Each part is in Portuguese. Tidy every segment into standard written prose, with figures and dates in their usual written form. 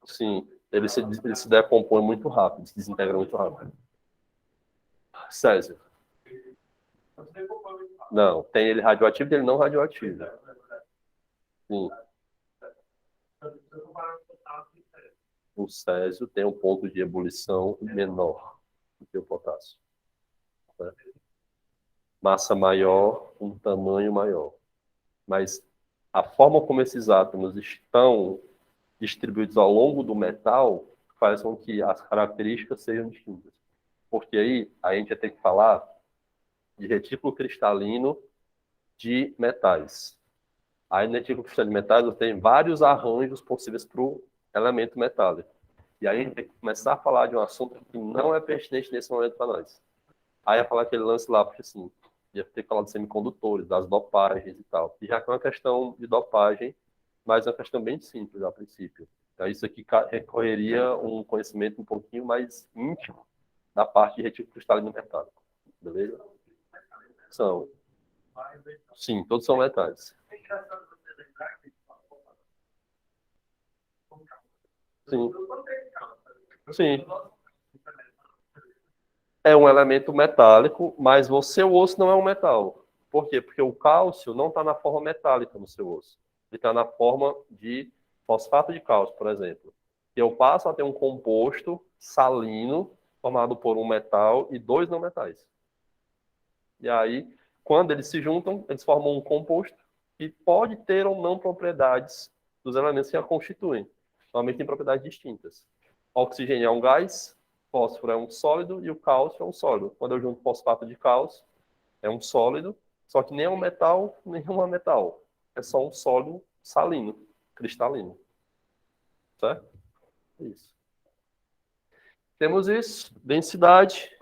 Sim, ele se decompõe muito rápido, se desintegra muito rápido. Césio. Não, tem ele radioativo e ele não radioativo. Sim. O césio tem um ponto de ebulição menor do que o potássio. Né? Massa maior, um tamanho maior. Mas a forma como esses átomos estão distribuídos ao longo do metal faz com que as características sejam distintas. Porque aí a gente vai ter que falar de retículo cristalino de metais. Aí no retículo cristalino de metais tem vários arranjos possíveis para o elemento metálico. E aí a gente tem que começar a falar de um assunto que não é pertinente nesse momento para nós. Aí ia falar aquele lance lá, porque assim, ia ter que falar de semicondutores, das dopagens e tal. E já que é uma questão de dopagem, mas é uma questão bem simples a princípio. Então, isso aqui recorreria um conhecimento um pouquinho mais íntimo da parte de retículo cristalino metálico. Beleza? São. Sim, todos são metais. Sim. Sim. É um elemento metálico, mas o seu osso não é um metal. Por quê? Porque o cálcio não está na forma metálica no seu osso. Ele está na forma de fosfato de cálcio, por exemplo. E eu passo a ter um composto salino formado por um metal e dois não metais. E aí, quando eles se juntam, eles formam um composto que pode ter ou não propriedades dos elementos que a constituem. Normalmente tem propriedades distintas. O oxigênio é um gás, fósforo é um sólido e o cálcio é um sólido. Quando eu junto fosfato de cálcio, é um sólido, só que nem é um metal, nem é um metal. É só um sólido salino, cristalino. Certo? Isso. Temos isso, densidade,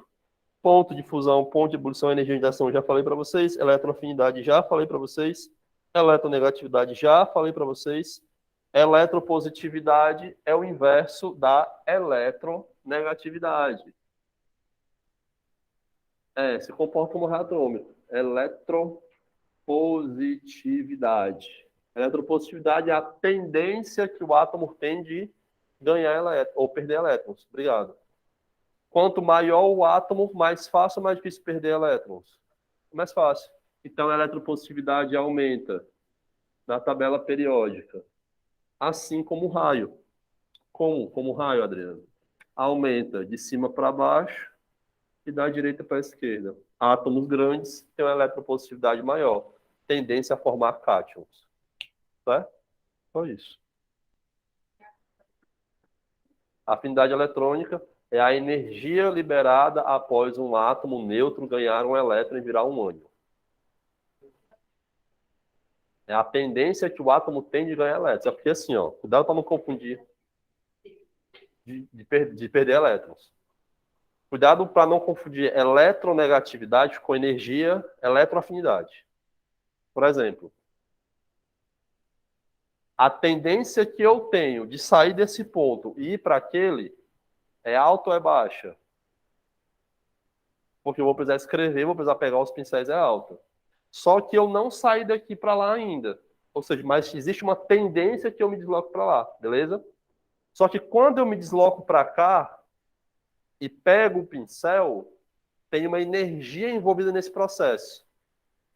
ponto de fusão, ponto de ebulição, energia de ação, já falei para vocês. Eletroafinidade, já falei para vocês. Eletronegatividade, já falei para vocês. Eletropositividade é o inverso da eletronegatividade. Se comporta como radômetro. Eletropositividade. Eletropositividade é a tendência que o átomo tem de ganhar elétrons ou perder elétrons. Obrigado. Quanto maior o átomo, mais fácil ou mais difícil perder elétrons? Mais fácil. Então, a eletropositividade aumenta na tabela periódica, assim como o raio. Como o raio, Adriano? Aumenta de cima para baixo e da direita para a esquerda. Átomos grandes têm uma eletropositividade maior, tendência a formar cátions. Certo? Só isso. A afinidade eletrônica é a energia liberada após um átomo neutro ganhar um elétron e virar um ânion. É a tendência que o átomo tem de ganhar elétrons. É porque assim, ó, cuidado para não confundir de perder elétrons. Cuidado para não confundir eletronegatividade com energia eletroafinidade. Por exemplo, a tendência que eu tenho de sair desse ponto e ir para aquele é alta ou é baixa? Porque eu vou precisar escrever, vou precisar pegar os pincéis, é alta. Só que eu não saí daqui para lá ainda. Ou seja, mas existe uma tendência que eu me desloco para lá, beleza? Só que quando eu me desloco para cá e pego o pincel, tem uma energia envolvida nesse processo.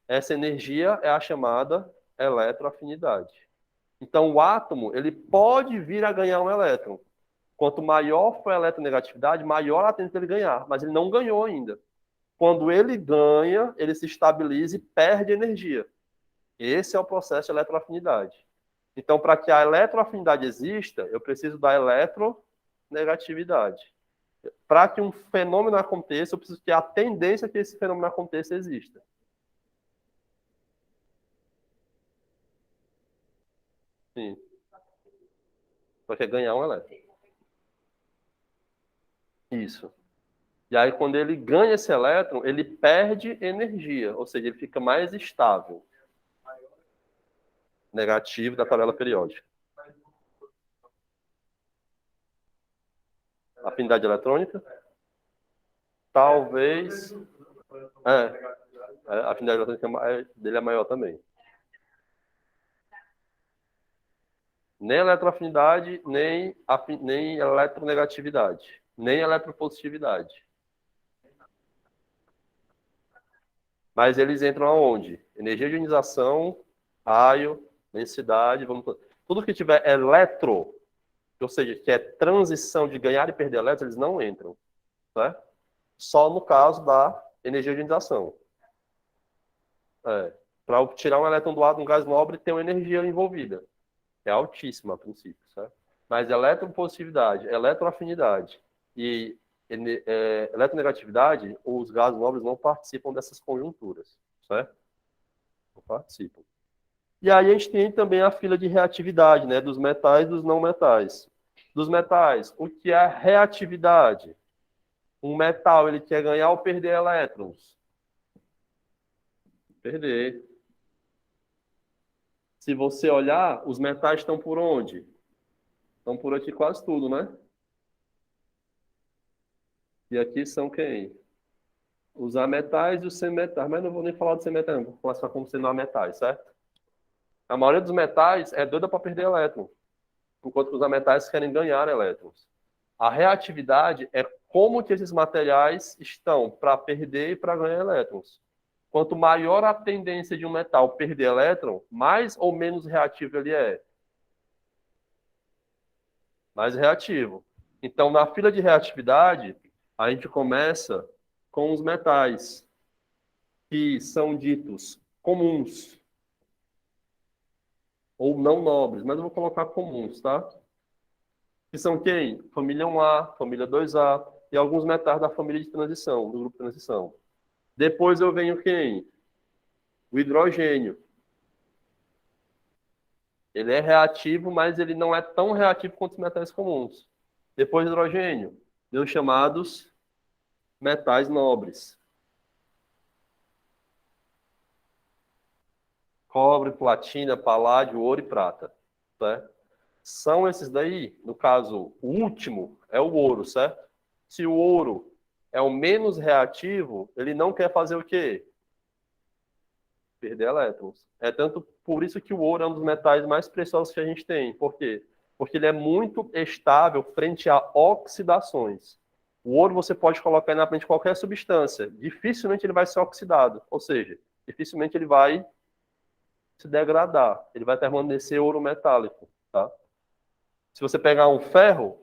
Essa energia é a chamada eletroafinidade. Então, o átomo ele pode vir a ganhar um elétron. Quanto maior for a eletronegatividade, maior a tendência dele ganhar. Mas ele não ganhou ainda. Quando ele ganha, ele se estabiliza e perde energia. Esse é o processo de eletroafinidade. Então, para que a eletroafinidade exista, eu preciso da eletronegatividade. Para que um fenômeno aconteça, eu preciso que a tendência que esse fenômeno aconteça exista. Sim. Só que é ganhar um elétron. Isso. E aí, quando ele ganha esse elétron, ele perde energia, ou seja, ele fica mais estável. Negativo da tabela periódica. Afinidade eletrônica? Talvez. A afinidade eletrônica dele é maior também. Nem eletroafinidade, nem eletronegatividade, nem eletropositividade. Mas eles entram aonde? Energia de ionização, raio, densidade, tudo que tiver eletro, ou seja, que é transição de ganhar e perder elétrons, eles não entram, né? Só no caso da energia de ionização. Para tirar um elétron do ar de um gás nobre, tem uma energia envolvida. É altíssima a princípio, certo? Mas eletropositividade, eletroafinidade e eletronegatividade, os gases nobres não participam dessas conjunturas, certo? Não participam. E aí a gente tem também a fila de reatividade, né, dos metais e dos não metais. Dos metais, o que é a reatividade? Um metal, ele quer ganhar ou perder elétrons? Perder. Se você olhar, os metais estão por onde? Estão por aqui quase tudo, né? E aqui são quem? Os ametais e os semimetais. Mas não vou nem falar de semimetais, não. Vou classificar como sendo ametais, certo? A maioria dos metais é doida para perder elétron, enquanto os ametais querem ganhar elétrons. A reatividade é como que esses materiais estão para perder e para ganhar elétrons. Quanto maior a tendência de um metal perder elétron, mais ou menos reativo ele é. Mais reativo. Então, na fila de reatividade, a gente começa com os metais, que são ditos comuns, ou não nobres, mas eu vou colocar comuns, tá? Que são quem? Família 1A, família 2A, e alguns metais da família de transição, do grupo de transição. Depois eu venho quem? O hidrogênio. Ele é reativo, mas ele não é tão reativo quanto os metais comuns. Depois do hidrogênio, os chamados metais nobres. Cobre, platina, paládio, ouro e prata. Certo? São esses daí, no caso, o último é o ouro, certo? Se o ouro é o menos reativo, ele não quer fazer o quê? Perder elétrons. É tanto por isso que o ouro é um dos metais mais preciosos que a gente tem. Por quê? Porque ele é muito estável frente a oxidações. O ouro você pode colocar na frente de qualquer substância. Dificilmente ele vai ser oxidado. Ou seja, dificilmente ele vai se degradar. Ele vai permanecer ouro metálico. Tá? Se você pegar um ferro,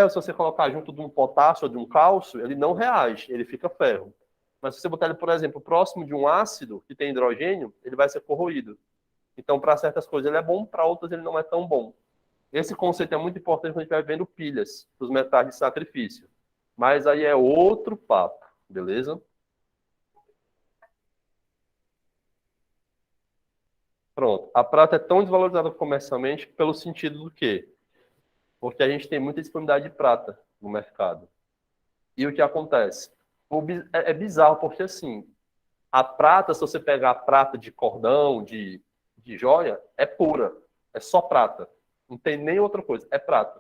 se você colocar junto de um potássio ou de um cálcio, ele não reage, ele fica ferro. Mas se você botar ele, por exemplo, próximo de um ácido que tem hidrogênio, ele vai ser corroído. Então, para certas coisas ele é bom, para outras ele não é tão bom. Esse conceito é muito importante quando a gente vai vendo pilhas dos metais de sacrifício. Mas aí é outro papo, beleza? Pronto. A prata é tão desvalorizada comercialmente pelo sentido do quê? Porque a gente tem muita disponibilidade de prata no mercado. E o que acontece? É bizarro, porque assim, a prata, se você pegar a prata de cordão, de joia, é pura. É só prata. Não tem nem outra coisa. É prata.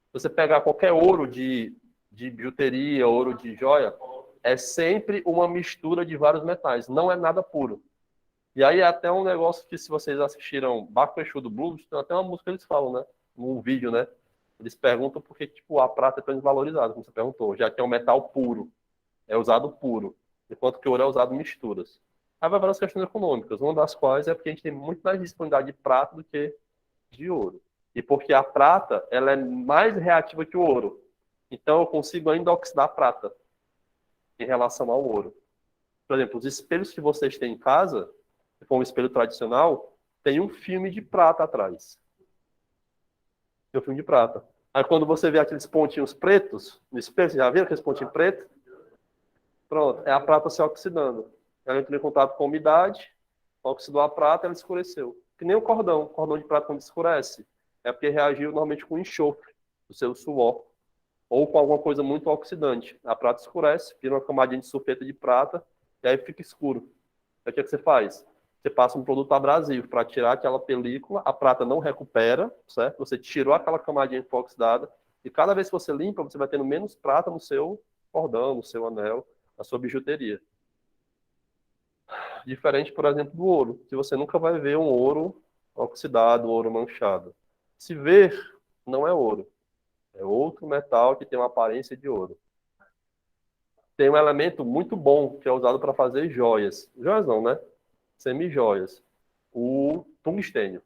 Se você pegar qualquer ouro de bijuteria, ouro de joia, é sempre uma mistura de vários metais. Não é nada puro. E aí é até um negócio que, se vocês assistiram Baco Exu do Blues, tem até uma música que eles falam, né? Num vídeo, né? Eles perguntam por que, tipo, a prata é tão desvalorizada, como você perguntou, já que é um metal puro. É usado puro, enquanto que o ouro é usado em misturas. Aí vai várias questões econômicas, uma das quais é porque a gente tem muito mais disponibilidade de prata do que de ouro. E porque a prata, ela é mais reativa que o ouro. Então eu consigo ainda oxidar a prata em relação ao ouro. Por exemplo, os espelhos que vocês têm em casa, se for um espelho tradicional, tem um filme de prata atrás. Tem um filme de prata. Aí quando você vê aqueles pontinhos pretos no espelho, você já viu aqueles pontinhos pretos? Pronto, é a prata se oxidando. Ela entrou em contato com a umidade, oxidou a prata, ela escureceu. Que nem o cordão de prata quando escurece. É porque reagiu normalmente com enxofre do seu suor, ou com alguma coisa muito oxidante. A prata escurece, vira uma camadinha de sulfeto de prata, e aí fica escuro. Aí o que, é que você faz? Você passa um produto abrasivo para tirar aquela película, a prata não recupera, certo? Você tirou aquela camadinha que foi oxidada, e cada vez que você limpa, você vai tendo menos prata no seu cordão, no seu anel, na sua bijuteria. Diferente, por exemplo, do ouro, que você nunca vai ver um ouro oxidado, um ouro manchado. Se ver, não é ouro. É outro metal que tem uma aparência de ouro. Tem um elemento muito bom que é usado para fazer joias. Joias não, né? Semi-joias. O tungstênio,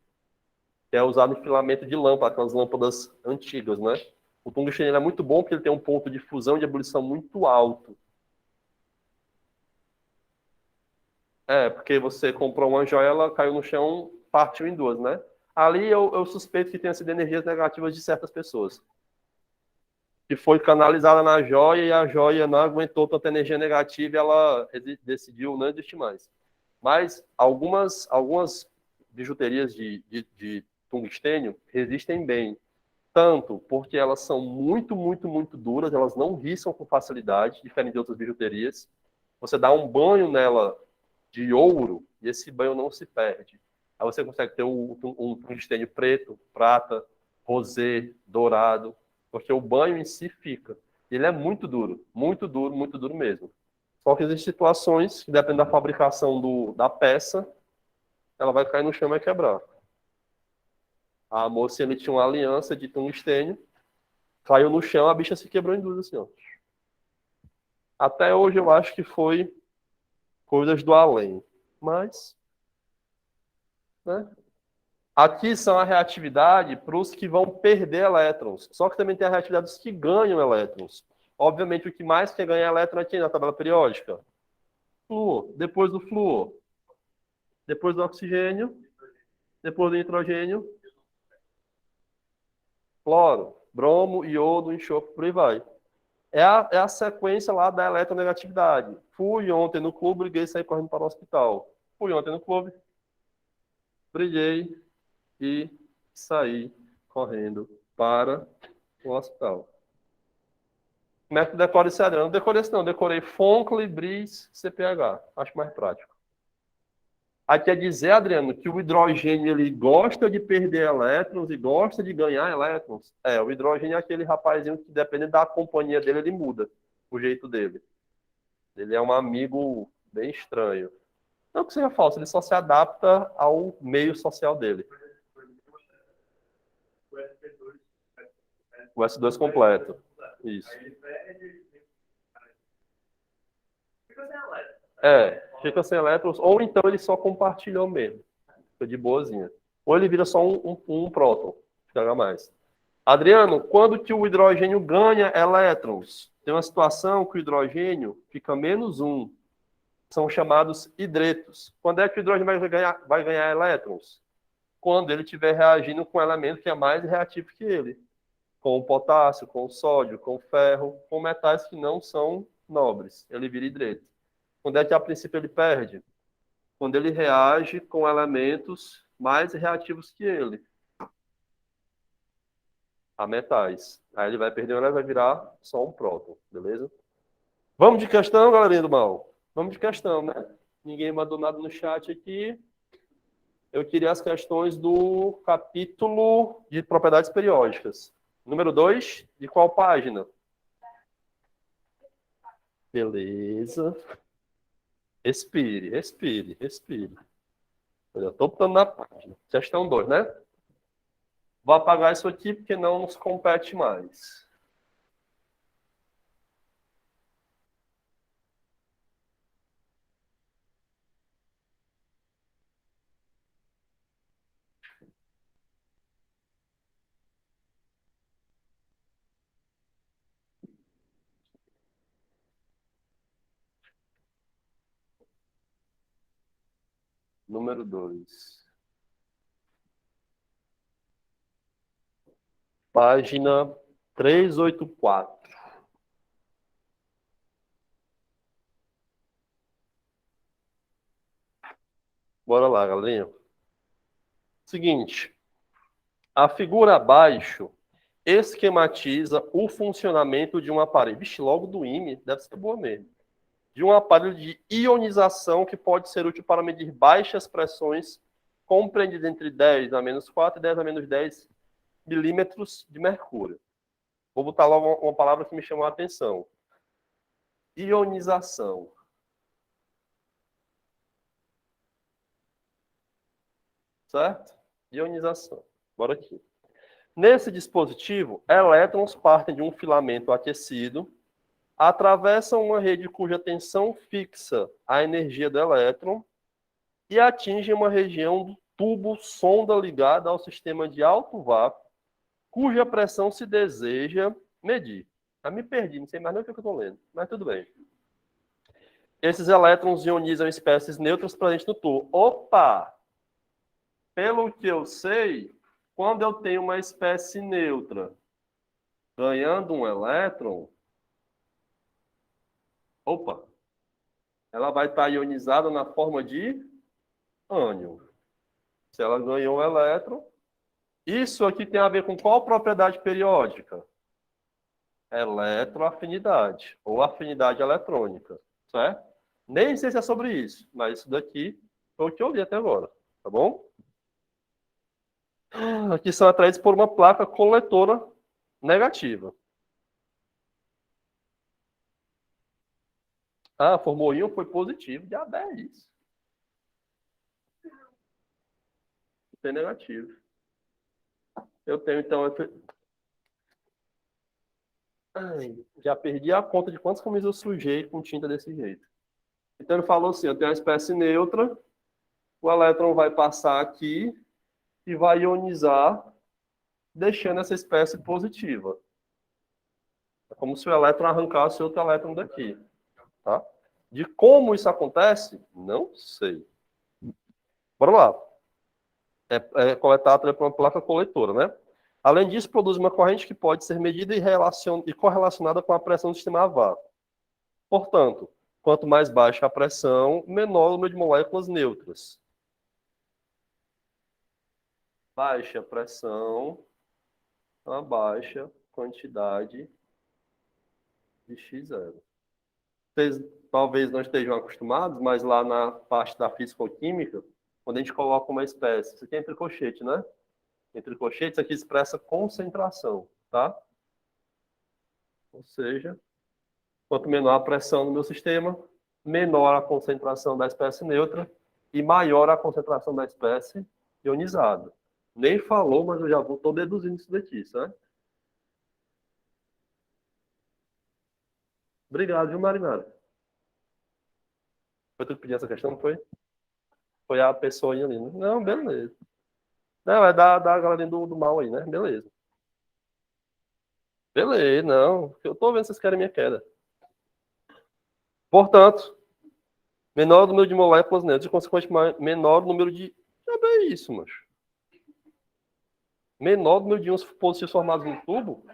que é usado em filamento de lâmpada, aquelas lâmpadas antigas, né? O tungstênio é muito bom porque ele tem um ponto de fusão e de ebulição muito alto. É, porque você comprou uma joia, ela caiu no chão, partiu em duas, né? Ali eu suspeito que tenha sido energias negativas de certas pessoas. Que foi canalizada na joia e a joia não aguentou tanta energia negativa e ela decidiu não existir mais. Mas algumas bijuterias de tungstênio resistem bem. Tanto porque elas são muito, muito, muito duras, elas não riscam com facilidade, diferente de outras bijuterias. Você dá um banho nela de ouro e esse banho não se perde. Aí você consegue ter um tungstênio preto, prata, rosé, dourado, porque o banho em si fica. Ele é muito duro mesmo. Só que existem situações que, dependendo da fabricação da peça, ela vai cair no chão e vai quebrar. A moça ele tinha uma aliança de tungstênio, caiu no chão, a bicha se quebrou em duas, assim, ó. Até hoje eu acho que foi coisas do além. Mas, né? Aqui são a reatividade para os que vão perder elétrons. Só que também tem a reatividade dos que ganham elétrons. Obviamente, o que mais quer ganhar elétron aqui na tabela periódica? Flúor. Depois do flúor. Depois do oxigênio. Depois do nitrogênio. Cloro. Bromo, iodo, enxofre, por aí vai. É a sequência lá da eletronegatividade. Fui ontem no clube, briguei e saí correndo para o hospital. Fui ontem no clube, briguei e saí correndo para o hospital. Como é que decora esse Adriano? Não decorei isso não, decorei Fonkle, Bris, CPH. Acho mais prático. Aí quer dizer, Adriano, que o hidrogênio ele gosta de perder elétrons e gosta de ganhar elétrons. É, o hidrogênio é aquele rapazinho que, dependendo da companhia dele, ele muda o jeito dele. Ele é um amigo bem estranho. Não que seja falso, ele só se adapta ao meio social dele. O S2 completo. Isso. Fica sem elétrons, ou então ele só compartilhou mesmo. Fica de boazinha. Ou ele vira só um próton, fica mais. Adriano, quando que o hidrogênio ganha elétrons? Tem uma situação que o hidrogênio fica menos um. São chamados hidretos. Quando é que o hidrogênio vai ganhar elétrons? Quando ele estiver reagindo com um elemento que é mais reativo que ele. Com o potássio, com o sódio, com o ferro, com metais que não são nobres. Ele vira hidreto. Quando é que a princípio ele perde? Quando ele reage com elementos mais reativos que ele, a metais. Aí ele vai perder, ele vai virar só um próton, beleza? Vamos de questão, galerinha do mal? Vamos de questão, né? Ninguém mandou nada no chat aqui. Eu queria as questões do capítulo de propriedades periódicas. Número 2, de qual página? Beleza. Respire, respire, respire. Eu estou botando na página. Questão 2, né? Vou apagar isso aqui porque não nos compete mais. Número 2. Página 384. Bora lá, galerinha. Seguinte, a figura abaixo esquematiza o funcionamento de um aparelho. Vixe, logo do IME, deve ser boa mesmo. De um aparelho de ionização que pode ser útil para medir baixas pressões compreendidas entre 10 a menos 4 e 10 a menos 10 milímetros de mercúrio. Vou botar logo uma palavra que me chamou a atenção. Ionização. Certo? Ionização. Bora aqui. Nesse dispositivo, elétrons partem de um filamento aquecido, atravessam uma rede cuja tensão fixa a energia do elétron e atingem uma região do tubo sonda ligada ao sistema de alto vácuo, cuja pressão se deseja medir. Já me perdi, não sei mais nem o que eu estou lendo, mas tudo bem. Esses elétrons ionizam espécies neutras presentes no tubo. Opa! Pelo que eu sei, quando eu tenho uma espécie neutra ganhando um elétron, ela vai estar ionizada na forma de ânion. Se ela ganhou um elétron, isso aqui tem a ver com qual propriedade periódica? Eletroafinidade, ou afinidade eletrônica, certo? Nem sei se é sobre isso, mas isso daqui foi o que eu li até agora, tá bom? Aqui são atraídos por uma placa coletora negativa. Ah, formou íon, foi positivo. Já é isso. Tem negativo. Eu tenho, então... Ai, já perdi a conta de quantas camisas eu sujei com tinta desse jeito. Então ele falou assim, eu tenho uma espécie neutra, o elétron vai passar aqui e vai ionizar, deixando essa espécie positiva. É como se o elétron arrancasse outro elétron daqui. Tá? De como isso acontece, não sei. Bora lá. É coletada por uma placa coletora, né? Além disso, produz uma corrente que pode ser medida e correlacionada com a pressão do sistema a vácuo. Portanto, quanto mais baixa a pressão, menor o número de moléculas neutras. Baixa pressão, a baixa quantidade de X0. Vocês talvez não estejam acostumados, mas lá na parte da físico-química, quando a gente coloca uma espécie, isso aqui é entre colchetes, né? Entre colchetes, aqui expressa concentração, tá? Ou seja, quanto menor a pressão no meu sistema, menor a concentração da espécie neutra e maior a concentração da espécie ionizada. Nem falou, mas eu já estou deduzindo isso daqui, certo? Obrigado, viu, Marinara? Foi tu que pediu essa questão, não foi? Foi a pessoa ali, né? Não, beleza. Não, é da galera do mal aí, né? Beleza. Beleza, não. Eu tô vendo se vocês querem minha queda. Portanto, menor o número de moléculas neutras e, consequentemente, menor o número de... Já é isso, macho. Menor o número de íons positivos formados no tubo.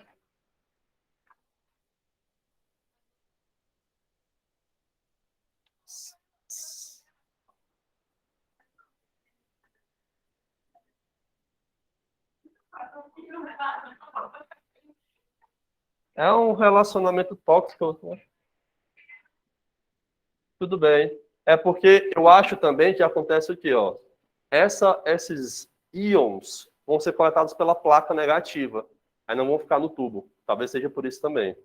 É um relacionamento tóxico. Tudo bem. É porque eu acho também que acontece o quê, ó? Esses íons vão ser coletados pela placa negativa. Aí não vão ficar no tubo. Talvez seja por isso também.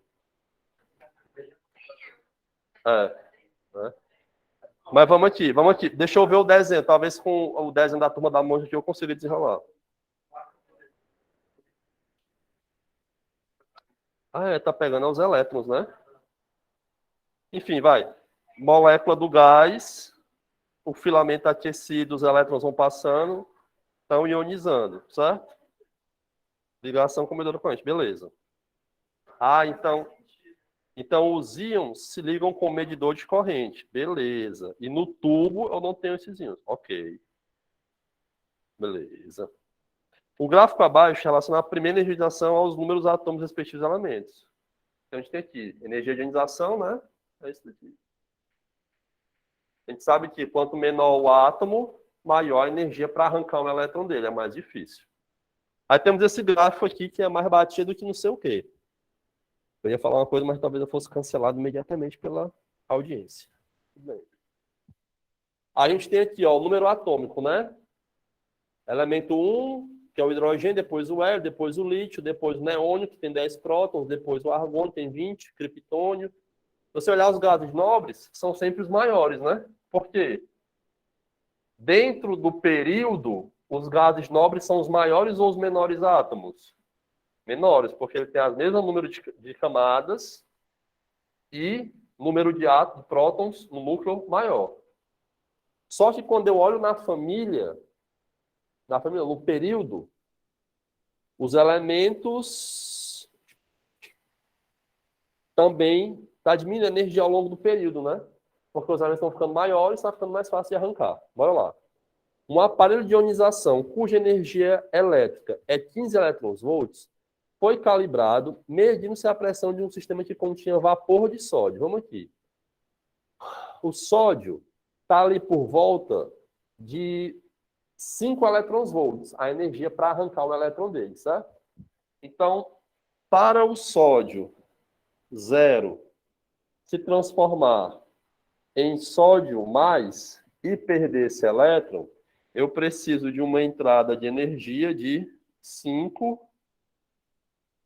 Né? Mas vamos aqui, vamos aqui. Deixa eu ver o desenho. Talvez com o desenho da turma da monja aqui eu consiga desenrolar. Tá pegando os elétrons, né? Enfim, vai. Molécula do gás, o filamento aquecido, os elétrons vão passando, estão ionizando, certo? Ligação com o medidor de corrente, beleza. Então os íons se ligam com o medidor de corrente, beleza. E no tubo eu não tenho esses íons, ok. Beleza. O gráfico abaixo relaciona a primeira energização aos números atômicos respectivos elementos. Então a gente tem aqui energia de ionização, né? É isso daqui. A gente sabe que quanto menor o átomo, maior a energia para arrancar um elétron dele, é mais difícil. Aí temos esse gráfico aqui que é mais batido que não sei o quê. Eu ia falar uma coisa, mas talvez eu fosse cancelado imediatamente pela audiência. Bem. A gente tem aqui, ó, o número atômico, né? Elemento 1, que é o hidrogênio, depois o hélio, depois o lítio, depois o neônio, que tem 10 prótons, depois o argônio, tem 20, criptônio. Se você olhar os gases nobres, são sempre os maiores, né? Por quê? Dentro do período, os gases nobres são os maiores ou os menores átomos? Menores, porque ele tem o mesmo número de camadas e número de átomos, prótons no núcleo maior. Só que quando eu olho na família, no período, os elementos também está diminuindo a energia ao longo do período, né? Porque os elementos estão ficando maiores, está ficando mais fácil de arrancar. Bora lá. Um aparelho de ionização cuja energia elétrica é 15 elétron-volts foi calibrado medindo-se a pressão de um sistema que continha vapor de sódio. Vamos aqui. O sódio está ali por volta de 5 elétron-volts, a energia para arrancar o elétron dele, certo? Então, para o sódio 0 se transformar em sódio mais e perder esse elétron, eu preciso de uma entrada de energia de 5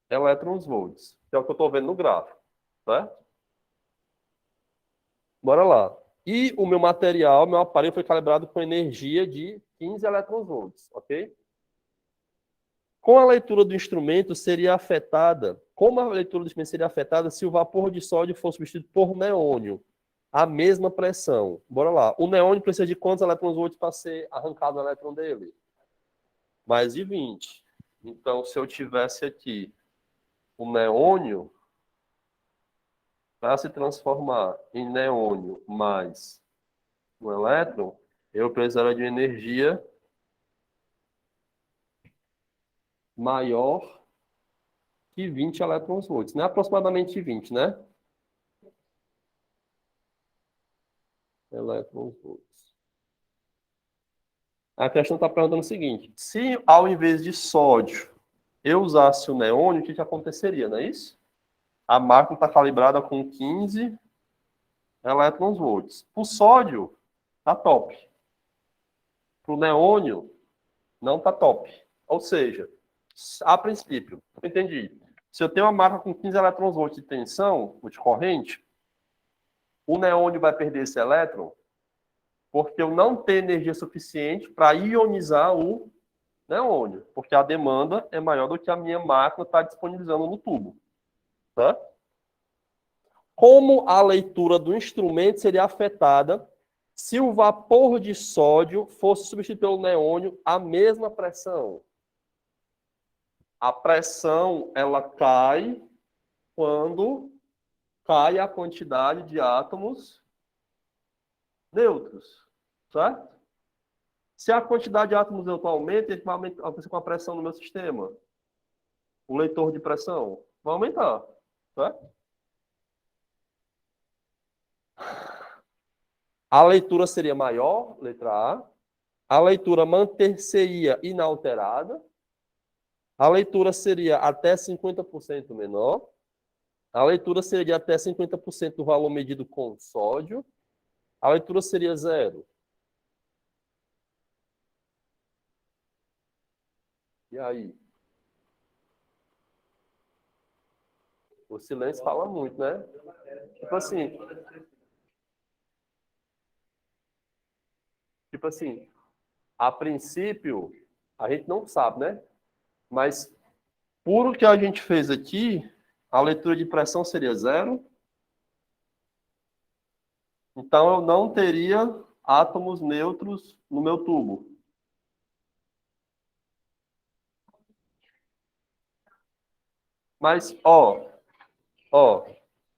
elétron-volts, que é o que eu estou vendo no gráfico, certo? Bora lá. E o meu material, meu aparelho foi calibrado com energia de 15 elétron-volts, ok? Com a leitura do instrumento seria afetada, como a leitura do instrumento seria afetada se o vapor de sódio fosse substituído por neônio, a mesma pressão. Bora lá. O neônio precisa de quantos elétrons-volts para ser arrancado o elétron dele? Mais de 20. Então, se eu tivesse aqui o neônio, para se transformar em neônio mais um elétron, eu precisaria de uma energia maior que 20 elétrons-volts. Não é aproximadamente 20, né? Elétrons-volts. A questão está perguntando o seguinte: se ao invés de sódio eu usasse o neônio, o que aconteceria, não é isso? A máquina está calibrada com 15 elétrons-volts. O sódio está top. Para o neônio, não está top. Ou seja, a princípio, eu entendi. Se eu tenho uma máquina com 15 elétrons-volts de tensão, ou de corrente, o neônio vai perder esse elétron porque eu não tenho energia suficiente para ionizar o neônio, porque a demanda é maior do que a minha máquina está disponibilizando no tubo. Tá? Como a leitura do instrumento seria afetada se o vapor de sódio fosse substituído pelo neônio à mesma pressão? A pressão ela cai quando cai a quantidade de átomos neutros, certo? Se a quantidade de átomos neutros aumenta, ele vai aumentar com a pressão no meu sistema. O leitor de pressão vai aumentar, certo? A leitura seria maior, letra A. A leitura manter-se-ia inalterada. A leitura seria até 50% menor. A leitura seria até 50% do valor medido com sódio. A leitura seria 0. E aí? O silêncio fala muito, né? Tipo assim, a princípio, a gente não sabe, né? Mas, por o que a gente fez aqui, a leitura de pressão seria 0. Então, eu não teria átomos neutros no meu tubo. Mas,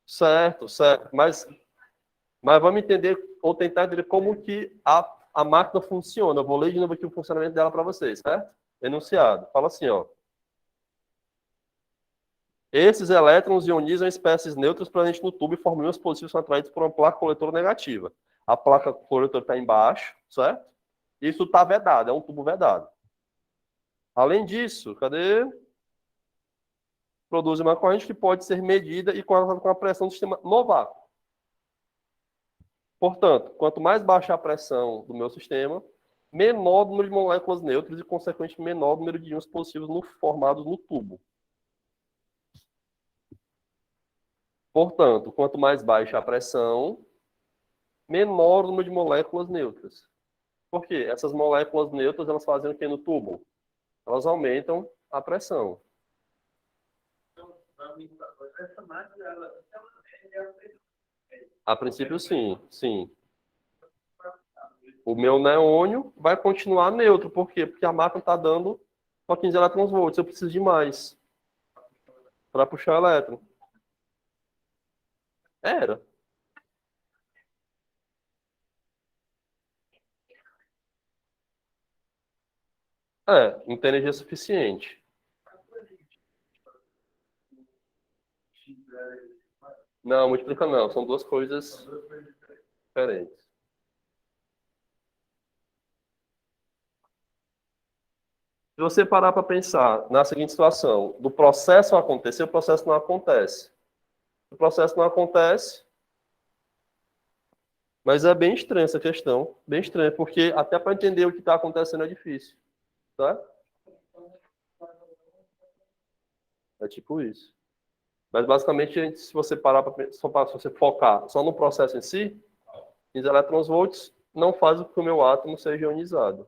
certo, certo. Mas vamos entender, ou tentar entender como que a máquina funciona. Eu vou ler de novo aqui o funcionamento dela para vocês, certo? Enunciado. Fala assim, ó. Esses elétrons ionizam espécies neutras presentes no tubo e formam íons positivos são atraídos por uma placa coletora negativa. A placa coletora está embaixo, certo? Isso está vedado, é um tubo vedado. Além disso, cadê? Produz uma corrente que pode ser medida e correlacionada com a pressão do sistema no vácuo. Portanto, quanto mais baixa a pressão do meu sistema, menor o número de moléculas neutras e, consequentemente, menor o número de íons positivos formados no tubo. Portanto, quanto mais baixa a pressão, menor o número de moléculas neutras. Por quê? Essas moléculas neutras, elas fazem o que no tubo? Elas aumentam a pressão. A princípio, sim, sim. O meu neônio vai continuar neutro. Por quê? Porque a máquina está dando só 15 elétrons-volts. Eu preciso de mais para puxar o elétron. Era. Não tem energia suficiente. Não, multiplica não. São duas coisas diferentes. Se você parar para pensar na seguinte situação, do processo acontecer, o processo não acontece. O processo não acontece, mas é bem estranha essa questão. Bem estranha, porque até para entender o que está acontecendo é difícil. Tá? É tipo isso. Mas basicamente, se você parar para se você focar só no processo em si, os elétrons volts não faz com que o meu átomo seja ionizado.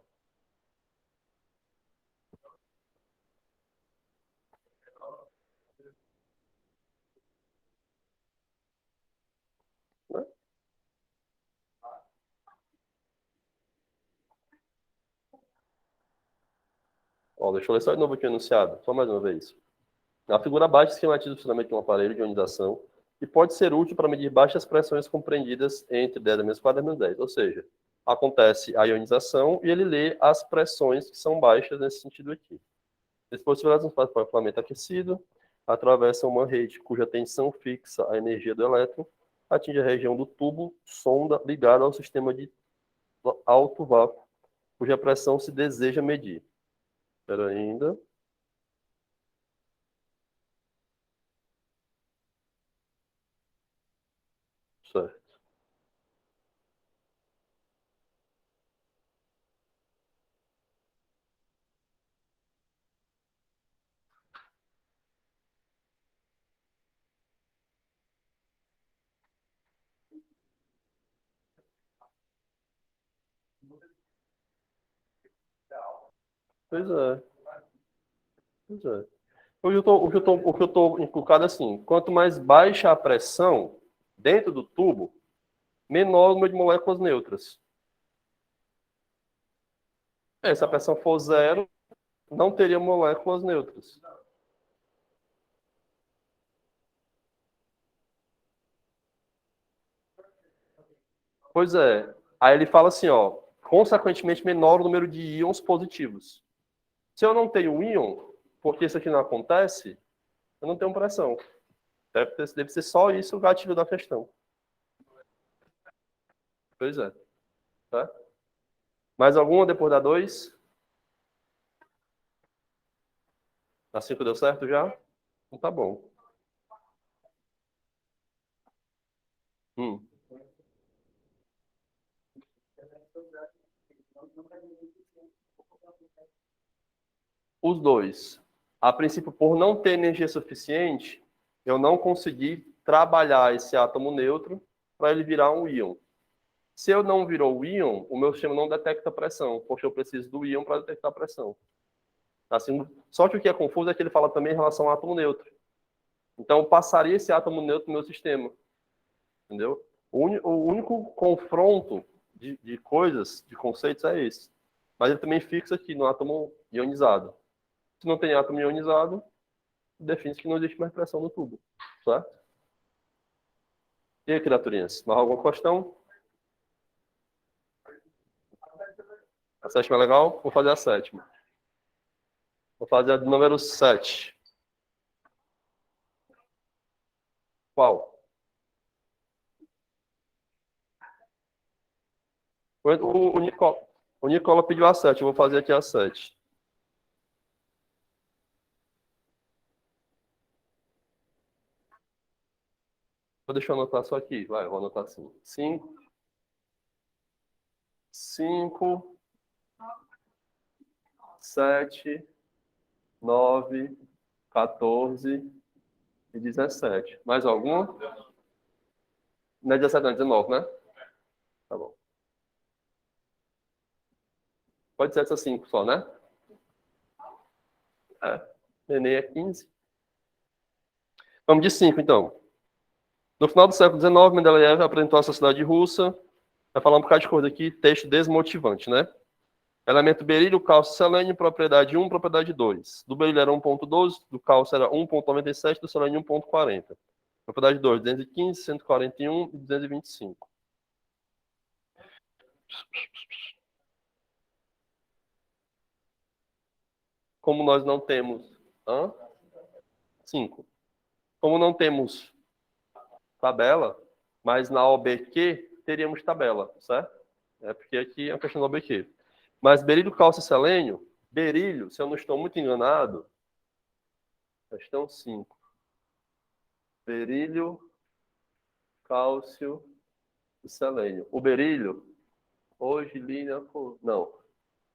Né? Ó, deixa eu ler só de novo aqui o enunciado, só mais uma vez. Na figura abaixo, esquematiza o funcionamento de um aparelho de ionização que pode ser útil para medir baixas pressões compreendidas entre 10 a menos 4 e 10 a menos 10. Ou seja, acontece a ionização e ele lê as pressões que são baixas nesse sentido aqui. Esse dispositivo para o equipamento aquecido, atravessa uma rede cuja tensão fixa a energia do elétron, atinge a região do tubo sonda ligado ao sistema de alto vácuo, cuja pressão se deseja medir. Espera ainda. Certo. Pois é. Pois é. O que eu tô inculcado é assim, quanto mais baixa a pressão dentro do tubo, menor o número de moléculas neutras. Se a pressão for zero, não teria moléculas neutras. Pois é. Aí ele fala assim, ó, consequentemente menor o número de íons positivos. Se eu não tenho íon, porque isso aqui não acontece, eu não tenho pressão. Deve ser só isso o gatilho da questão. Pois é. Tá? Mais alguma depois da 2? A 5 deu certo já? Então tá bom. Hum. Os dois. A princípio, por não ter energia suficiente, eu não consegui trabalhar esse átomo neutro para ele virar um íon. Se eu não virou o íon, o meu sistema não detecta pressão, porque eu preciso do íon para detectar pressão. Assim, só que o que é confuso é que ele fala também em relação ao átomo neutro. Então, eu passaria esse átomo neutro no meu sistema. Entendeu? O único confronto de coisas, de conceitos, é esse. Mas ele também fixa aqui no átomo ionizado. Se não tem átomo ionizado, define que não existe mais pressão no tubo. Certo? E aí, criaturinhas? Mais alguma questão? A sétima é legal? Vou fazer a sétima. Vou fazer a número 7. Qual? O Nicola pediu a 7. Eu vou fazer aqui a 7. Deixa eu anotar só aqui. Vai, vou anotar assim. 5, 7, 9, 14 e 17. Mais alguma? Não é 17, não, é 19, né? Tá bom. Pode ser essas 5 só, né? É. Neném é 15. Vamos de 5, então. No final do século XIX, Mendeleev apresentou a sociedade russa. Vai falar um bocado de coisa aqui, texto desmotivante, né? Elemento berílio, cálcio, selênio, propriedade 1, propriedade 2. Do berílio era 1,12, do cálcio era 1,97, do selênio 1,40. Propriedade 2, 215, 141 e 225. Como nós não temos... 5. Como não temos tabela, mas na OBQ teríamos tabela, certo? É porque aqui é uma questão da OBQ. Mas berílio, cálcio e selênio, berílio, se eu não estou muito enganado, questão 5. Berílio, cálcio e selênio. O berílio, hoje, linha, não.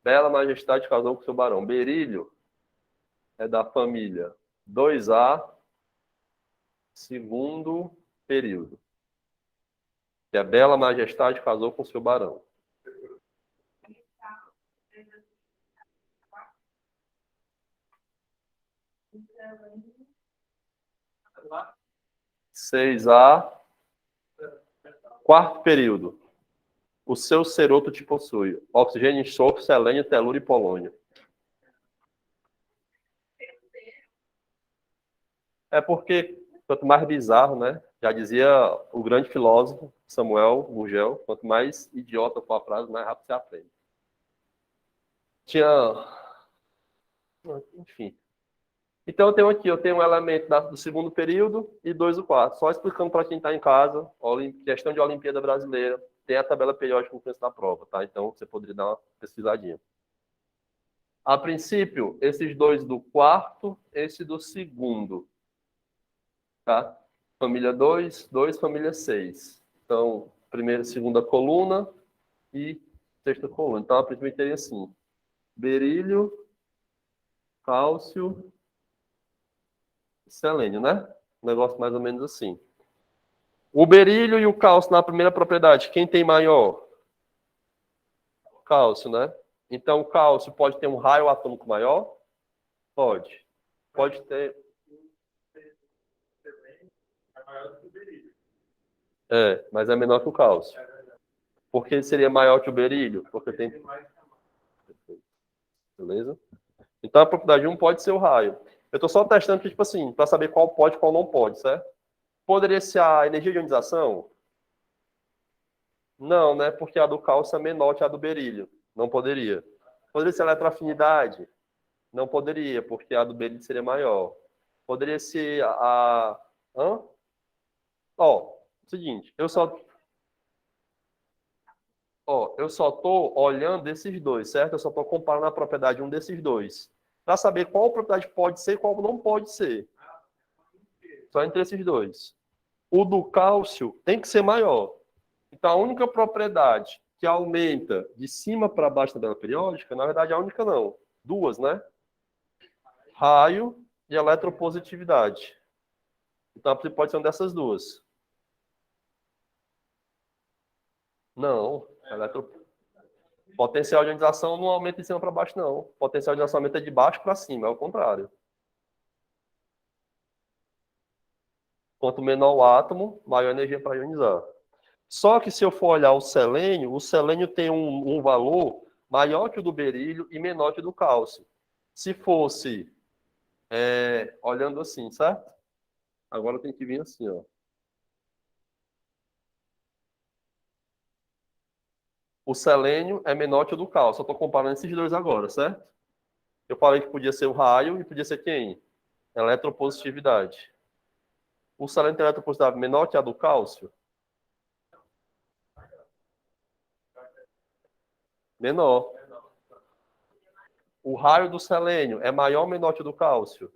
Bela Majestade casou com seu barão. Berílio é da família 2A, segundo período. Que a Bela Majestade casou com seu barão. Seis A, quarto período. O seu ceroto te possui. Oxigênio, enxofre, selênio, telúrio e polônio. É porque, quanto mais bizarro, né? Já dizia o grande filósofo Samuel Gurgel, quanto mais idiota for a frase, mais rápido você aprende. Tinha... Enfim. Então, eu tenho um elemento do segundo período e dois do quarto. Só explicando para quem está em casa, questão de Olimpíada Brasileira, tem a tabela periódica no começo da prova, tá? Então, você poderia dar uma pesquisadinha. A princípio, esses dois do quarto, esse do segundo, tá? Família 2, 2, família 6. Então, primeira, segunda coluna e sexta coluna. Então, a princípio teria assim: berílio, cálcio, selênio, né? Um negócio mais ou menos assim. O berílio e o cálcio na primeira propriedade, quem tem maior? Cálcio, né? Então, o cálcio pode ter um raio atômico maior? Pode. Pode ter. É, mas é menor que o cálcio. Por que seria maior que o berílio? Porque tem. Beleza? Então, a propriedade 1 pode ser o raio. Eu estou só testando, tipo assim, para saber qual pode e qual não pode, certo? Poderia ser a energia de ionização? Não, né? Porque a do cálcio é menor que a do berílio. Não poderia. Poderia ser a eletroafinidade? Não poderia, porque a do berílio seria maior. Poderia ser a... Hã? Ó, seguinte, eu só tô olhando esses dois, certo? Eu só tô comparando a propriedade um desses dois. Para saber qual propriedade pode ser e qual não pode ser. Só entre esses dois. O do cálcio tem que ser maior. Então, a única propriedade que aumenta de cima para baixo da tabela periódica, na verdade, a única não. Duas, né? Raio e eletropositividade. Então, pode ser uma dessas duas. Não. Potencial de ionização não aumenta de cima para baixo, não. Potencial de ionização aumenta de baixo para cima, é o contrário. Quanto menor o átomo, maior a energia para ionizar. Só que se eu for olhar o selênio tem um valor maior que o do berílio e menor que o do cálcio. Se fosse olhando assim, certo? Agora tem que vir assim, ó. O selênio é menor que o do cálcio. Eu estou comparando esses dois agora, certo? Eu falei que podia ser o raio e podia ser quem? Eletropositividade. O selênio tem eletropositividade menor que a do cálcio? Menor. O raio do selênio é maior ou menor que o do cálcio?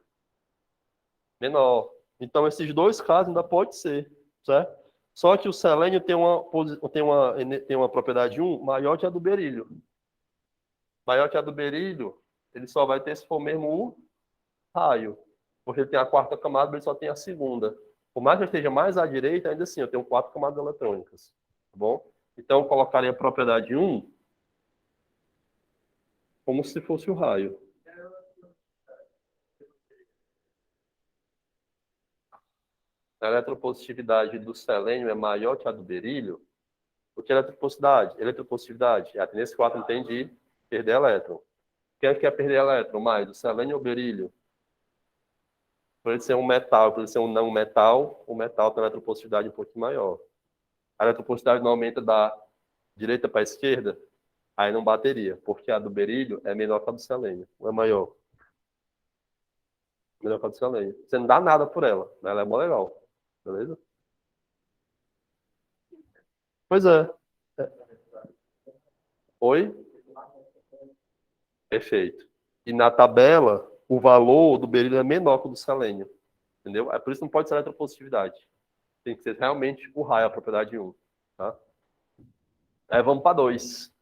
Menor. Então, esses dois casos ainda pode ser, certo? Só que o selênio tem uma propriedade 1 maior que a do berílio. Maior que a do berílio, ele só vai ter se for mesmo o raio. Porque ele tem a quarta camada, ele só tem a segunda. Por mais que eu esteja mais à direita, ainda assim, eu tenho 4 camadas eletrônicas. Tá bom? Então, eu colocaria a propriedade 1 como se fosse o raio. a eletropositividade do selênio é maior que a do berílio, porque a eletropositividade, a tendência que o átomo tem de perder elétron. Quem é que quer perder elétron mais, o selênio ou o berílio? Por ele ser um metal, por ele ser um não metal, o metal tem uma eletropositividade um pouquinho maior. A eletropositividade não aumenta da direita para a esquerda, aí não bateria, porque a do berílio é menor que a do selênio, ou é maior. Menor que a do selênio. Você não dá nada por ela, mas ela é mó legal. Beleza? Pois é. Oi? Perfeito. E na tabela, o valor do berílio é menor que o do selênio. Entendeu? É por isso que não pode ser eletropositividade. Tem que ser realmente o raio, a propriedade 1. Tá? Aí vamos para 2.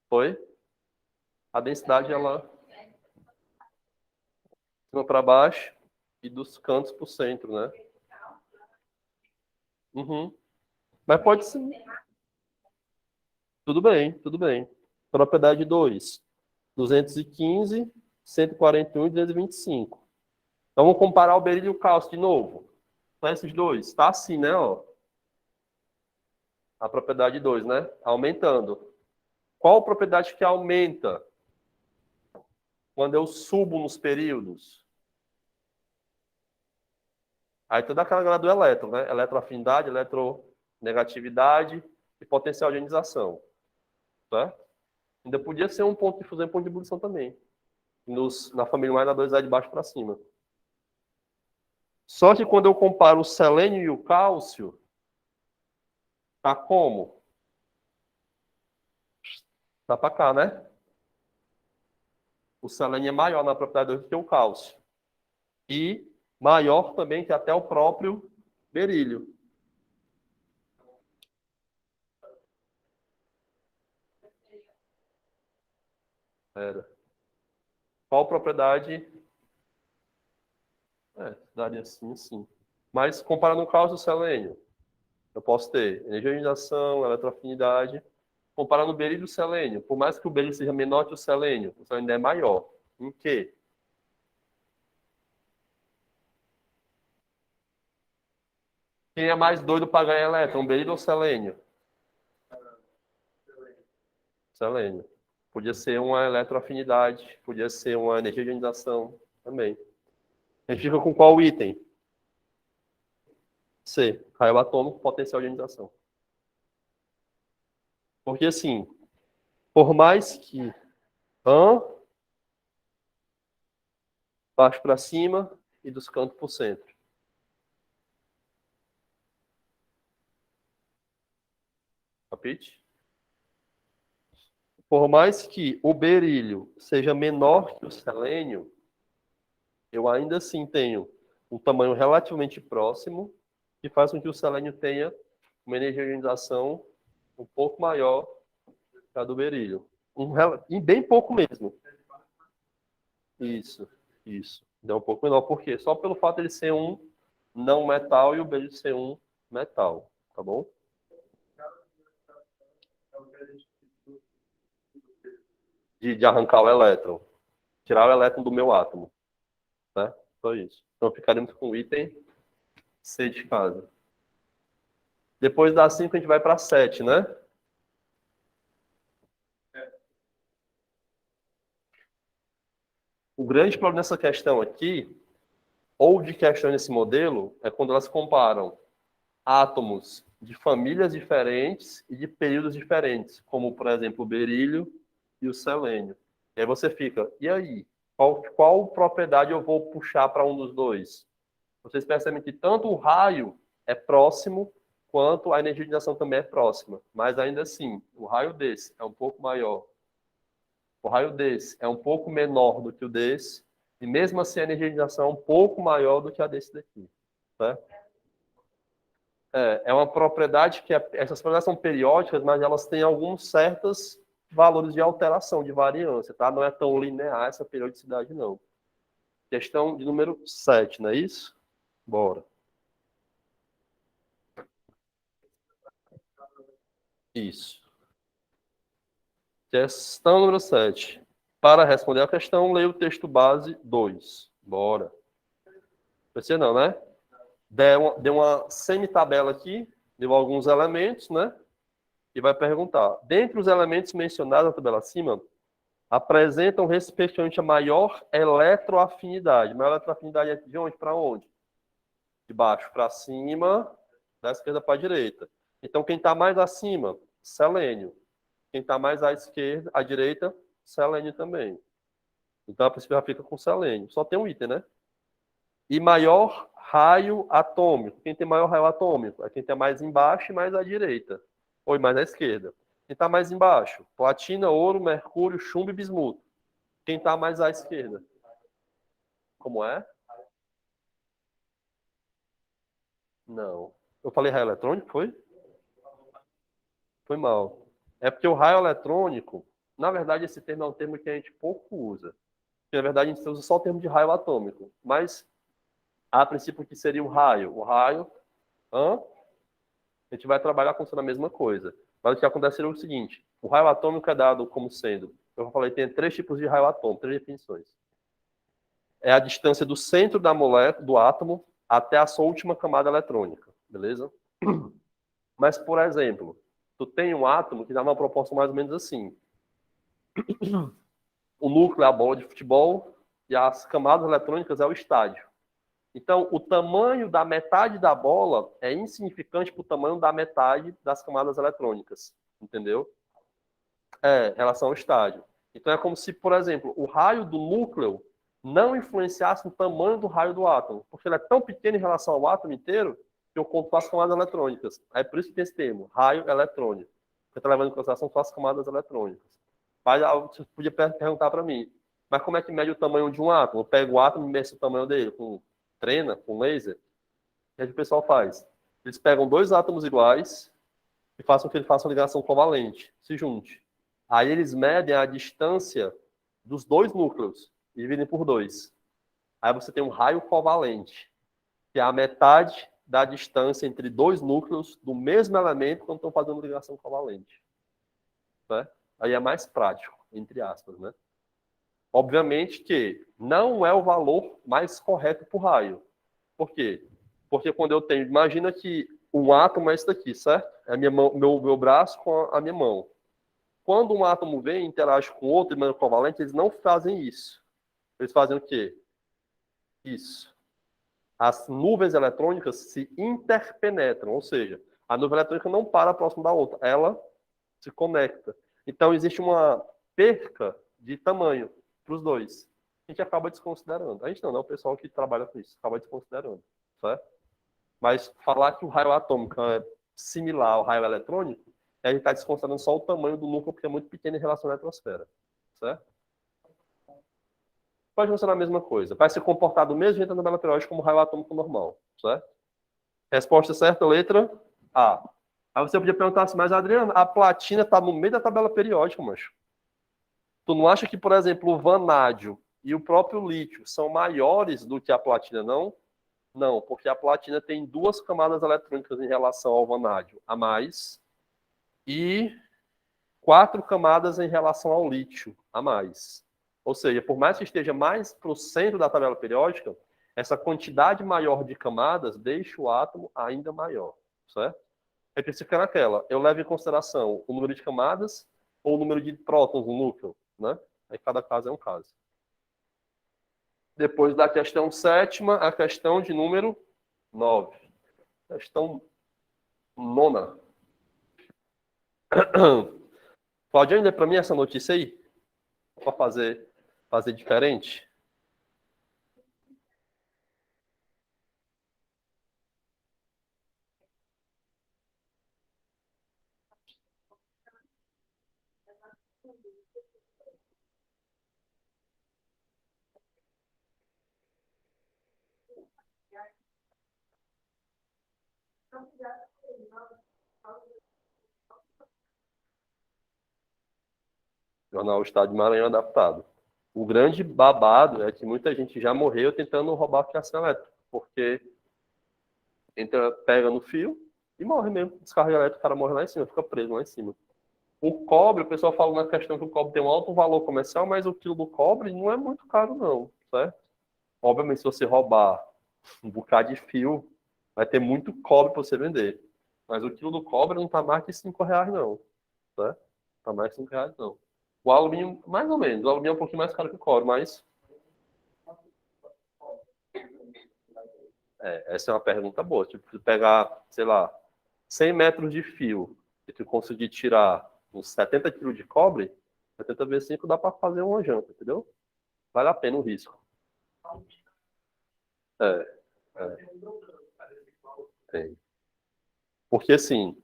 Foi? A densidade, ela de cima para baixo e dos cantos para o centro, né? Uhum. Mas pode ser. Tudo bem, tudo bem. Propriedade 2. 215, 141 e 225. Então, vamos comparar o berílio e o cálcio de novo. Com esses dois. Está assim, né? Ó. A propriedade 2, né? Aumentando. Qual a propriedade que aumenta quando eu subo nos períodos? Aí toda aquela grana do elétron, né? Eletroafinidade, eletronegatividade e potencial de ionização. Tá? Ainda podia ser um ponto de fusão e um ponto de ebulição também. Na família mais da 2A de baixo para cima. Só que quando eu comparo o selênio e o cálcio, tá como? Tá para cá, né? O selênio é maior na propriedade do que o cálcio. E maior também que até o próprio berílio. Era. Qual propriedade? Daria assim, sim. Mas comparando o cálcio e o selênio, eu posso ter energia de ionização, eletroafinidade. Comparando o berílio e o selênio, por mais que o berílio seja menor que o selênio ainda é maior. Em quê? Quem é mais doido para ganhar elétron, berílio ou selênio? Selênio. Podia ser uma eletroafinidade, podia ser uma energia de ionização também. A gente fica com qual item? C. Raio atômico, potencial de ionização. Porque assim, por mais que baixo para cima e dos cantos para o centro. Capite? Por mais que o berílio seja menor que o selênio, eu ainda assim tenho um tamanho relativamente próximo, que faz com que o selênio tenha uma energia de ionização um pouco maior que a do berílio. E bem pouco mesmo. Isso, isso. Deu um pouco menor. Por quê? Só pelo fato de ele ser um não metal e o berílio ser um metal. Tá bom? De arrancar o elétron. Tirar o elétron do meu átomo. Né? Só isso. Então ficaremos com o item C de casa. Depois da 5 a gente vai para 7, né? O grande problema nessa questão aqui, ou de questão nesse modelo, é quando elas comparam átomos de famílias diferentes e de períodos diferentes, como, por exemplo, o berílio e o selênio. E aí você fica, e aí? Qual propriedade eu vou puxar para um dos dois? Vocês percebem que tanto o raio é próximo, quanto a energia de ionização também é próxima. Mas ainda assim, o raio desse é um pouco maior. O raio desse é um pouco menor do que o desse. E mesmo assim, a energia de ionização é um pouco maior do que a desse daqui. Né? É uma propriedade que essas propriedades são periódicas, mas elas têm alguns certos valores de alteração, de variância, tá? Não é tão linear essa periodicidade, não. Questão de número 7, não é isso? Bora. Isso. Questão número 7. Para responder a questão, leia o texto base 2. Bora. Você não, né? Deu uma semi-tabela aqui, deu alguns elementos, né? E vai perguntar. Dentre os elementos mencionados na tabela acima, apresentam respectivamente a maior eletroafinidade. Maior eletroafinidade é de onde para onde? De baixo para cima, da esquerda para a direita. Então, quem está mais acima? Selênio. Quem está mais à esquerda, à direita, selênio também. Então, a princípio já fica com selênio. Só tem um item, né? E maior raio atômico. Quem tem maior raio atômico? É quem está mais embaixo e mais à direita. Ou mais à esquerda. Quem está mais embaixo? Platina, ouro, mercúrio, chumbo e bismuto. Quem está mais à esquerda? Como é? Não. Eu falei raio eletrônico, foi? Foi mal. É porque o raio eletrônico, na verdade, esse termo é um termo que a gente pouco usa. Porque, na verdade, a gente usa só o termo de raio atômico. Mas, a princípio, o que seria o raio? O raio, a gente vai trabalhar com a mesma coisa. Mas o que acontece é o seguinte, o raio atômico é dado como sendo, eu falei, tem 3 tipos de raio atômico, 3 definições. É a distância do centro da molécula, do átomo, até a sua última camada eletrônica, beleza? Mas, por exemplo, tu tem um átomo que dá uma proporção mais ou menos assim. O núcleo é a bola de futebol e as camadas eletrônicas é o estádio. Então, o tamanho da metade da bola é insignificante para o tamanho da metade das camadas eletrônicas, entendeu? É, em relação ao estádio. Então, é como se, por exemplo, o raio do núcleo não influenciasse no tamanho do raio do átomo, porque ele é tão pequeno em relação ao átomo inteiro que eu conto as camadas eletrônicas. É por isso que tem esse termo, raio eletrônico. Você está levando em consideração só as camadas eletrônicas. Mas você podia perguntar para mim, mas como é que mede o tamanho de um átomo? Eu pego o átomo e meço o tamanho dele com treina, com laser. O que é que o pessoal faz? Eles pegam 2 átomos iguais e façam que eles façam ligação covalente, se junte. Aí eles medem a distância dos 2 núcleos e dividem por 2. Aí você tem um raio covalente, que é a metade da distância entre 2 núcleos do mesmo elemento quando estão fazendo ligação covalente. Né? Aí é mais prático, entre aspas, né? Obviamente que não é o valor mais correto por raio. Por quê? Porque quando eu tenho, imagina que um átomo é esse daqui, certo? É a minha mão, meu braço com a minha mão. Quando um átomo vem e interage com outro de maneira covalente, eles não fazem isso. Eles fazem o quê? Isso. As nuvens eletrônicas se interpenetram, ou seja, a nuvem eletrônica não para próximo da outra, ela se conecta. Então, existe uma perca de tamanho para os dois. A gente acaba desconsiderando. A gente não, é o pessoal que trabalha com isso, acaba desconsiderando. Certo? Mas falar que o raio atômico é similar ao raio eletrônico, a gente está desconsiderando só o tamanho do núcleo, porque é muito pequeno em relação à eletrosfera. Certo? Pode funcionar a mesma coisa. Vai se comportar do mesmo jeito na tabela periódica como o raio atômico normal. Certo? Resposta certa, letra A. Aí você podia perguntar assim, mas Adriano, a platina está no meio da tabela periódica, mancho. Tu não acha que, por exemplo, o vanádio e o próprio lítio são maiores do que a platina, não? Não, porque a platina tem 2 camadas eletrônicas em relação ao vanádio a mais e 4 camadas em relação ao lítio a mais. Ou seja, por mais que esteja mais para o centro da tabela periódica, essa quantidade maior de camadas deixa o átomo ainda maior, certo? Aí você fica naquela, eu levo em consideração o número de camadas ou o número de prótons no núcleo, né? Aí cada caso é um caso. Depois da questão 7ª, a questão de número 9. Questão 9ª. Claudiane, lê para mim essa notícia aí, para fazer diferente. Jornal Estado de Maranhão adaptado. O grande babado é que muita gente já morreu tentando roubar a fiação elétrica, porque entra, pega no fio e morre mesmo. Descarga elétrica, o cara morre lá em cima, fica preso lá em cima. O cobre, o pessoal fala na questão que o cobre tem um alto valor comercial, mas o quilo do cobre não é muito caro, não, certo? Obviamente, se você roubar um bocado de fio, vai ter muito cobre para você vender. Mas o quilo do cobre não está mais que R$ 5, não, né? Tá mais que R$ 5, não. O alumínio, mais ou menos. O alumínio é um pouquinho mais caro que o cobre, mas essa é uma pergunta boa. Tipo, se pegar, sei lá, 100 metros de fio e tu conseguir tirar uns 70 quilos de cobre, 70 vezes 5 dá para fazer uma janta, entendeu? Vale a pena o risco. É, é, tem. Porque, assim,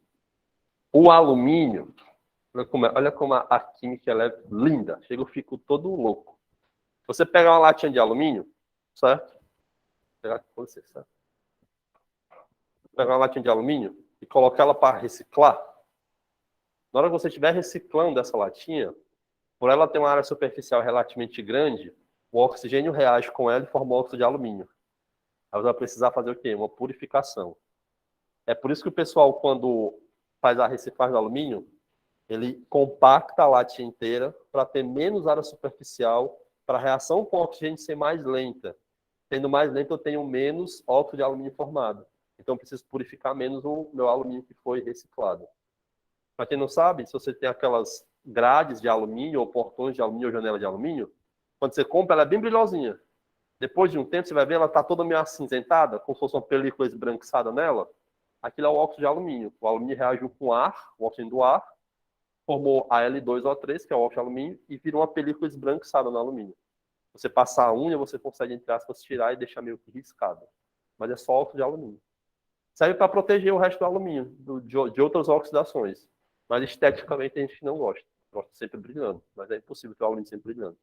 o alumínio, olha como a química ela é linda. Chega, eu fico todo louco. Se você pegar uma latinha de alumínio, certo? Vou pegar aqui com você, certo? Pegar uma latinha de alumínio e colocar ela para reciclar. Na hora que você estiver reciclando essa latinha, por ela ter uma área superficial relativamente grande, o oxigênio reage com ela e forma óxido de alumínio. Aí você vai precisar fazer o quê? Uma purificação. É por isso que o pessoal, quando faz a reciclagem do alumínio, ele compacta a latinha inteira para ter menos área superficial, para a reação com o oxigênio ser mais lenta. Tendo mais lenta, eu tenho menos óxido de alumínio formado. Então, eu preciso purificar menos o meu alumínio que foi reciclado. Para quem não sabe, se você tem aquelas grades de alumínio, ou portões de alumínio, ou janela de alumínio, quando você compra, ela é bem brilhosinha. Depois de um tempo, você vai ver, ela está toda meio acinzentada, como se fosse uma película esbranquiçada nela. Aquilo é o óxido de alumínio. O alumínio reagiu com ar, o oxigênio do ar, formou Al2O3, que é o óxido de alumínio, e vira uma película esbranquiçada no alumínio. Você passar a unha, você consegue, entre aspas, tirar e deixar meio que riscado. Mas é só óxido de alumínio. Serve para proteger o resto do alumínio, de outras oxidações. Mas esteticamente a gente não gosta. Gosta sempre brilhando. Mas é impossível ter o alumínio sempre brilhando.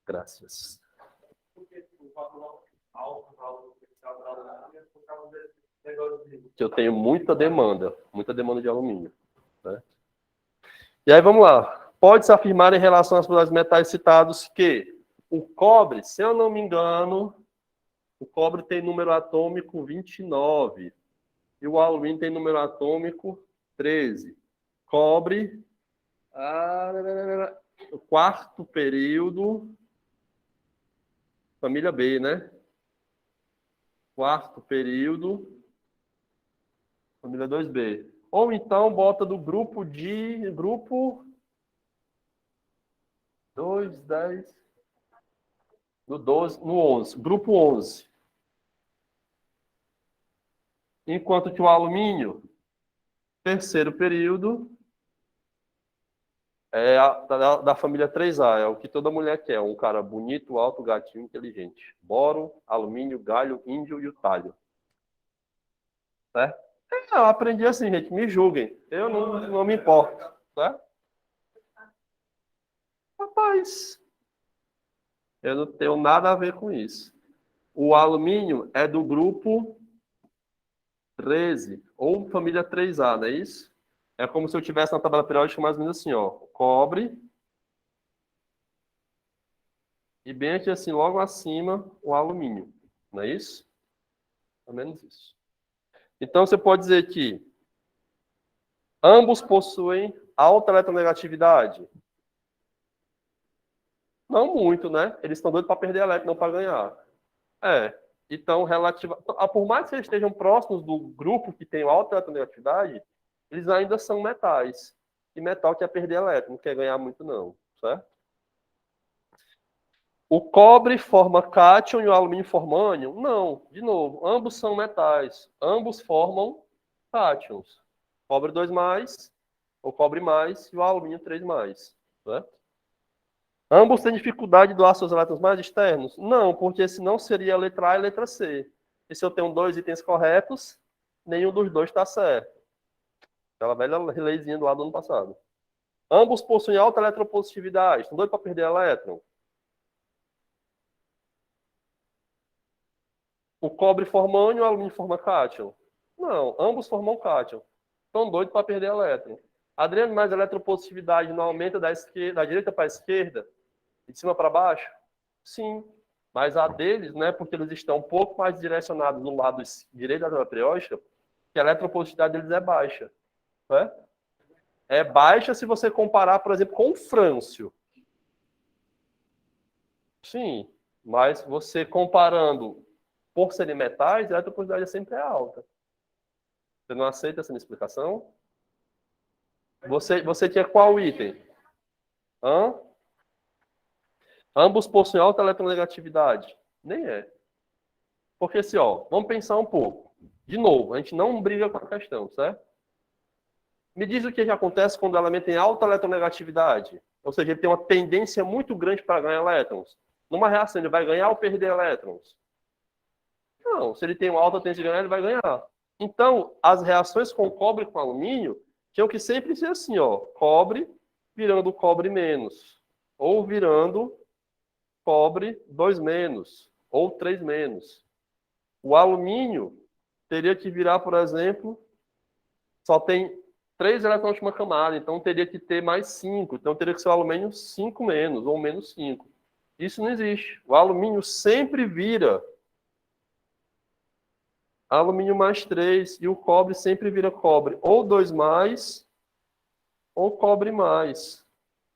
Graças. Que eu tenho muita demanda de alumínio. Né? E aí vamos lá. Pode-se afirmar em relação aos metais citados que o cobre, se eu não me engano, o cobre tem número atômico 29 e o alumínio tem número atômico 13. Cobre, o quarto período, família B, né? Quarto período, família 2B. Ou então bota do grupo 2, 10, no 12, no 11, grupo 11. Enquanto que o alumínio, terceiro período, é da família 3A, é o que toda mulher quer, um cara bonito, alto, gatinho, inteligente. Boro, alumínio, galho, índio e o talho. Certo? Eu aprendi assim, gente, me julguem. Eu não me importo. Certo? Rapaz, eu não tenho nada a ver com isso. O alumínio é do grupo 13, ou família 3A, não é isso? É como se eu tivesse na tabela periódica mais ou menos assim, ó. Cobre, e bem aqui assim, logo acima, o alumínio. Não é isso? Pelo menos isso. Então, você pode dizer que ambos possuem alta eletronegatividade? Não muito, né? Eles estão doidos para perder elétron, não para ganhar. É. Então, por mais que eles estejam próximos do grupo que tem alta eletronegatividade, eles ainda são metais. E metal quer perder elétron, não quer ganhar muito, não. Certo? O cobre forma cátion e o alumínio forma ânion? Não, de novo, ambos são metais. Ambos formam cátions. Cobre 2+, ou cobre mais, e o alumínio 3+. Certo? Ambos têm dificuldade de doar seus elétrons mais externos? Não, porque senão seria a letra A e a letra C. E se eu tenho dois itens corretos, nenhum dos dois está certo. Aquela velha leizinha do lado do ano passado. Ambos possuem alta eletropositividade. Estão doidos para perder elétron? O cobre forma ânion e o alumínio forma cátion? Não, ambos formam cátion. Estão doidos para perder elétron. Adriano, mas a eletropositividade não aumenta da direita para a esquerda? De cima para baixo? Sim. Mas a deles, né, porque eles estão um pouco mais direcionados no lado direito da tabela periódica, que a eletropositividade deles é baixa. Né? é baixa se você comparar, por exemplo, com o frâncio. Sim, mas você comparando por serem metais, a eletropositividade sempre é alta. Você não aceita essa minha explicação? Você quer qual item? Hã? Ambos possuem alta eletronegatividade? Nem é. Porque assim, ó, vamos pensar um pouco. De novo, a gente não briga com a questão, certo? Me diz o que acontece quando o elemento tem alta eletronegatividade. Ou seja, ele tem uma tendência muito grande para ganhar elétrons. Numa reação, ele vai ganhar ou perder elétrons? Não, se ele tem uma alta tendência de ganhar, ele vai ganhar. Então, as reações com cobre e com alumínio tinham que sempre ser assim, ó, cobre virando cobre menos, ou virando cobre 2 menos, ou 3 menos. O alumínio teria que virar, por exemplo, só tem 3 elétrons na última camada, então teria que ter mais 5. Então teria que ser o alumínio 5 menos, ou menos 5. Isso não existe. O alumínio sempre vira alumínio mais 3, e o cobre sempre vira cobre ou 2 mais, ou cobre mais.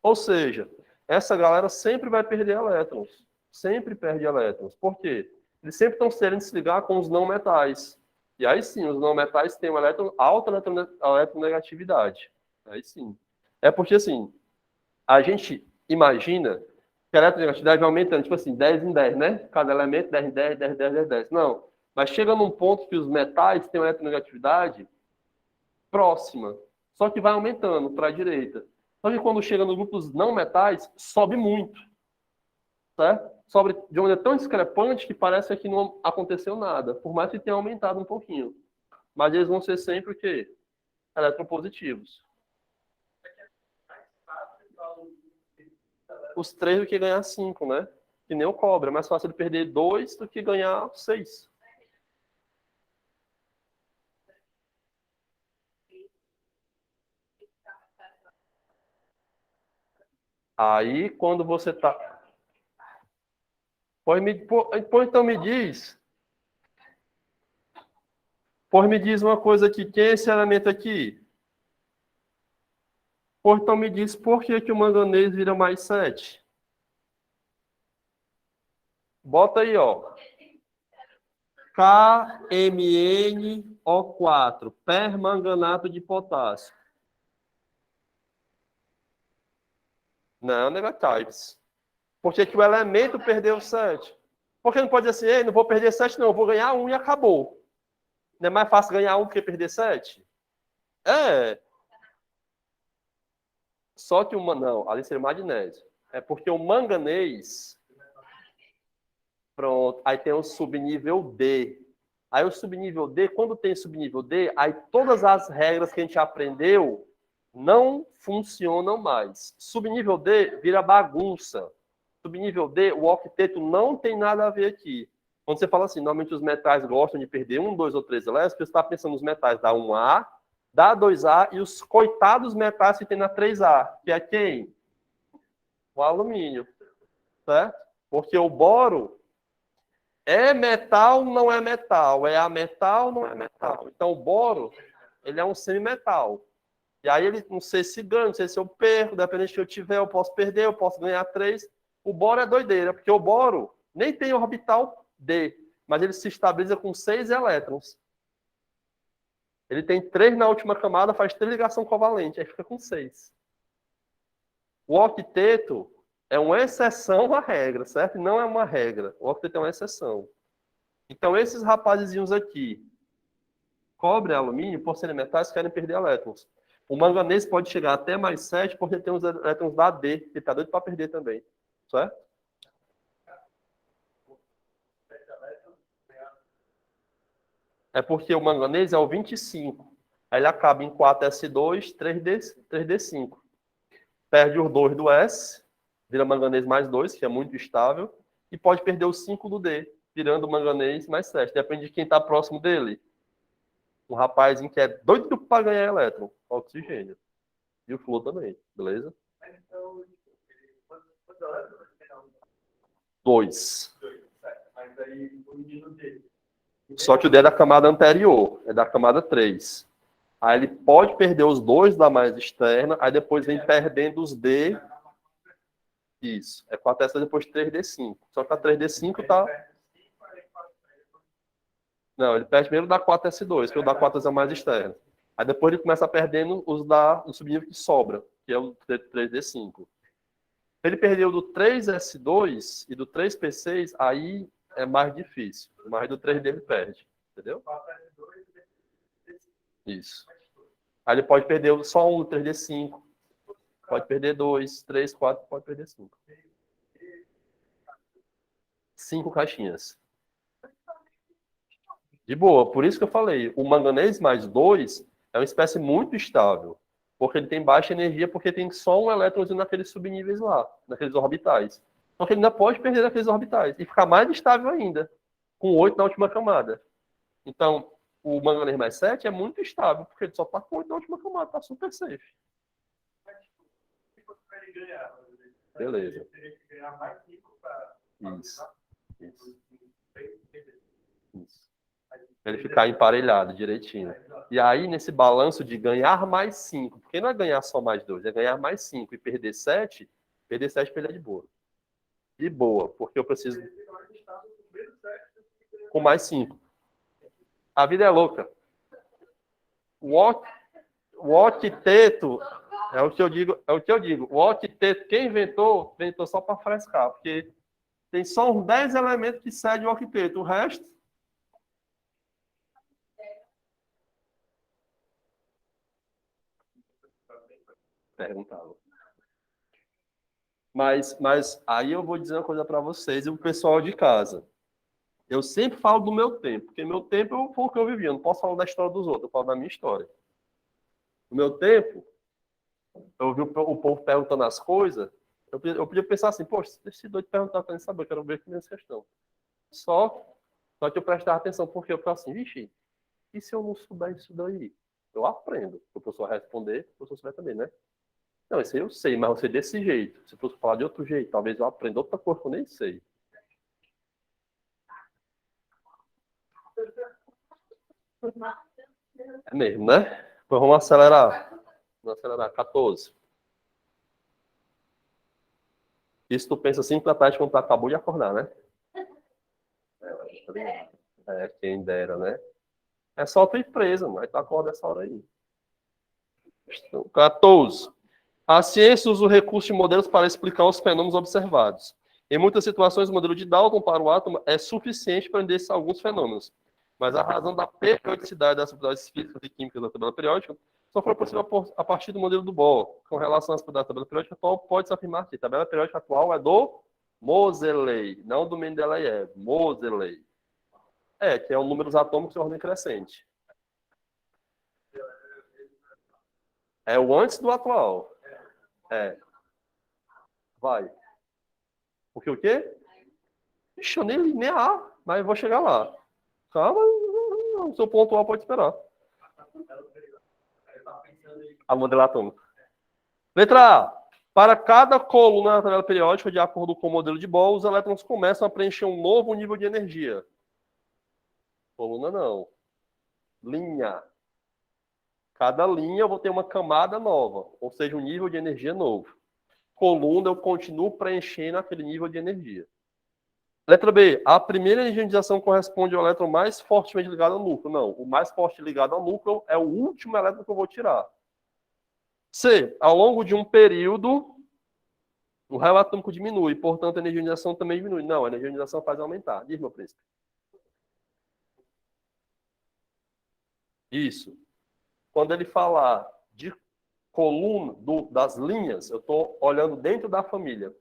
Ou seja, essa galera sempre vai perder elétrons. Sempre perde elétrons. Por quê? Eles sempre estão querendo se ligar com os não metais. E aí sim, os não metais têm uma alta eletronegatividade. Aí sim. É porque assim, a gente imagina que a eletronegatividade vai aumentando, tipo assim, 10 em 10, né? Cada elemento, 10 em 10, 10, 10, 10, 10. Não. Mas chega num ponto que os metais têm uma eletronegatividade próxima. Só que vai aumentando para a direita. Só que quando chega nos grupos não metais, sobe muito. Certo? Sobe de uma maneira tão discrepante que parece que não aconteceu nada, por mais que tenha aumentado um pouquinho. Mas eles vão ser sempre o quê? Eletropositivos. Os 3 do que ganhar 5, né? Que nem o cobre. É mais fácil ele perder 2 do que ganhar 6. Aí, quando você tá... Pois então me diz... Pois me diz uma coisa aqui. Quem é esse elemento aqui? Pois então me diz por que o manganês vira mais 7. Bota aí, ó. KMnO4, permanganato de potássio. Não, negatives. Por que o elemento perdeu 7? Porque não pode dizer assim, não vou perder 7, não, eu vou ganhar 1 e acabou. Não é mais fácil ganhar 1 do que perder 7? É. Só que não, ali seria o magnésio. É porque o manganês, pronto, aí tem o subnível D. Aí o subnível D, quando tem subnível D, aí todas as regras que a gente aprendeu não funcionam mais. Subnível D vira bagunça. Subnível D, o octeto não tem nada a ver aqui. Quando você fala assim, normalmente os metais gostam de perder 1, 2 ou 3 elétrons, você está pensando nos metais da 1A, da 2A e os coitados metais que tem na 3A, que é quem? O alumínio, certo? Porque o boro é metal, não é metal, é ametal, não é metal. Então o boro, ele é um semimetal. E aí ele, não sei se ganha, não sei se eu perco, dependendo do que eu tiver, eu posso perder, eu posso ganhar 3. O boro é doideira, porque o boro nem tem orbital D, mas ele se estabiliza com 6 elétrons. Ele tem 3 na última camada, faz 3 ligações covalentes, aí fica com 6. O octeto é uma exceção à regra, certo? Não é uma regra. O octeto é uma exceção. Então, esses rapazizinhos aqui, cobre e alumínio, por serem metais, querem perder elétrons. O manganês pode chegar até mais 7 porque tem os elétrons da D, que está doido para perder também. Certo? É porque o manganês é o 25. Aí ele acaba em 4s2, 3d5. Perde os 2 do S, vira manganês mais 2, que é muito estável, e pode perder os 5 do D, virando manganês mais 7. Depende de quem está próximo dele. Um rapazinho que é doido para ganhar elétron, oxigênio. E o flúor também, beleza? 2. Só que o D é da camada anterior, é da camada 3. Aí ele pode perder os dois da mais externa, aí depois vem perdendo os D. Isso. É 4S depois 3D5. Só que a 3D5 tá. Não, ele perde primeiro da 4S2, que o da 4S é o mais externo. Aí depois ele começa perdendo o subnível que sobra, que é o 3D5. Ele perdeu do 3S2 e do 3P6, aí é mais difícil. Mas do 3D ele perde. Entendeu? Isso. Aí ele pode perder só um do 3D5. Pode perder 2, 3, 4, pode perder 5. 5 caixinhas. De boa. Por isso que eu falei, o manganês mais 2 é uma espécie muito estável. Porque ele tem baixa energia, porque tem só um elétronzinho naqueles subníveis lá, naqueles orbitais. Então ele ainda pode perder naqueles orbitais e ficar mais estável ainda, com 8 na última camada. Então, o manganês mais 7 é muito estável, porque ele só está com 8 na última camada, está super safe. Beleza. Isso. Isso. Isso. Ele ficar emparelhado direitinho. E aí, nesse balanço de ganhar mais 5, porque não é ganhar só mais 2, é ganhar mais 5 e perder 7, perder de boa. De boa, porque eu preciso. Com mais 5. A vida é louca. O octeto é o que eu digo. O octeto, quem inventou só para frescar, porque tem só uns 10 elementos que cedem o octeto. O resto. Perguntava. Mas aí eu vou dizer uma coisa para vocês e o pessoal de casa. Eu sempre falo do meu tempo, porque meu tempo foi o que eu vivi. Eu não posso falar da história dos outros, eu falo da minha história. No meu tempo, eu vi o povo perguntando as coisas, eu podia pensar assim, poxa, se esse doido perguntar, eu quero saber, eu quero ver que nessa questão. Só que eu prestava atenção, porque eu ficava assim, vixe, e se eu não souber isso daí? Eu aprendo. Se o professor responder, o professor souber também, né? Não, isso aí eu sei, mas eu sei desse jeito. Se o professor falar de outro jeito, talvez eu aprenda outra coisa que eu nem sei. É mesmo, né? Então vamos acelerar. Vamos acelerar. 14. Isso tu pensa assim, tarde quando tu acabou de acordar, né? Quem dera, né? É só tua empresa, mas tu acorda essa hora aí. Então, 14. A ciência usa o recurso de modelos para explicar os fenômenos observados. Em muitas situações, o modelo de Dalton para o átomo é suficiente para entender alguns fenômenos. Mas a razão da periodicidade das propriedades físicas e químicas da tabela periódica só foi possível a partir do modelo do Bohr. Com relação às propriedades da tabela periódica atual, pode-se afirmar que a tabela periódica atual é do Moseley, não do Mendeleev. Moseley. Que é o número dos atômicos em ordem crescente. É o antes do atual. Vai. Porque o quê? Ixi, eu nem li nem A, mas eu vou chegar lá. Calma, o seu ponto A pode esperar. A modelar atômica. Letra A. Para cada coluna na tabela periódica, de acordo com o modelo de Bohr, os elétrons começam a preencher um novo nível de energia. Coluna não. Linha. Cada linha eu vou ter uma camada nova, ou seja, um nível de energia novo. Coluna eu continuo preenchendo aquele nível de energia. Letra B. A primeira energização corresponde ao elétron mais fortemente ligado ao núcleo. Não, o mais forte ligado ao núcleo é o último elétron que eu vou tirar. C. Ao longo de um período, o raio atômico diminui, portanto, a energização também diminui. Não, a energização faz aumentar. Diz, meu príncipe. Isso. Quando ele falar de coluna, das linhas, eu estou olhando dentro da família.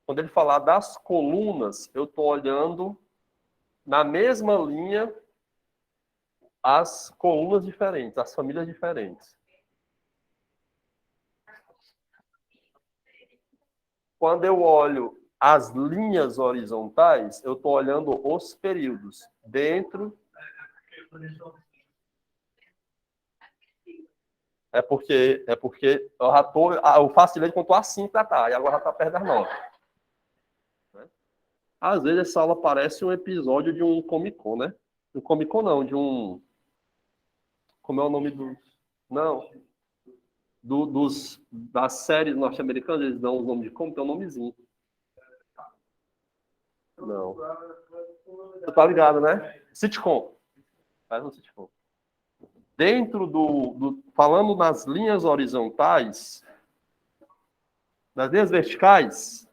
Quando ele falar das colunas, eu estou olhando na mesma linha as colunas diferentes, as famílias diferentes. Quando eu olho as linhas horizontais, eu estou olhando os períodos dentro. É porque eu faço direito quando estou assim para tá, e agora está perto das 9. Às vezes essa aula parece um episódio de um Comic Con, né? Um Comic Con não, de um. Como é o nome do. Não. Das séries norte-americanas, eles dão o nome de como? Tem um nomezinho. Não. Você tá ligado, né? Sitcom. Faz um sitcom. Dentro falando nas linhas horizontais, nas linhas verticais,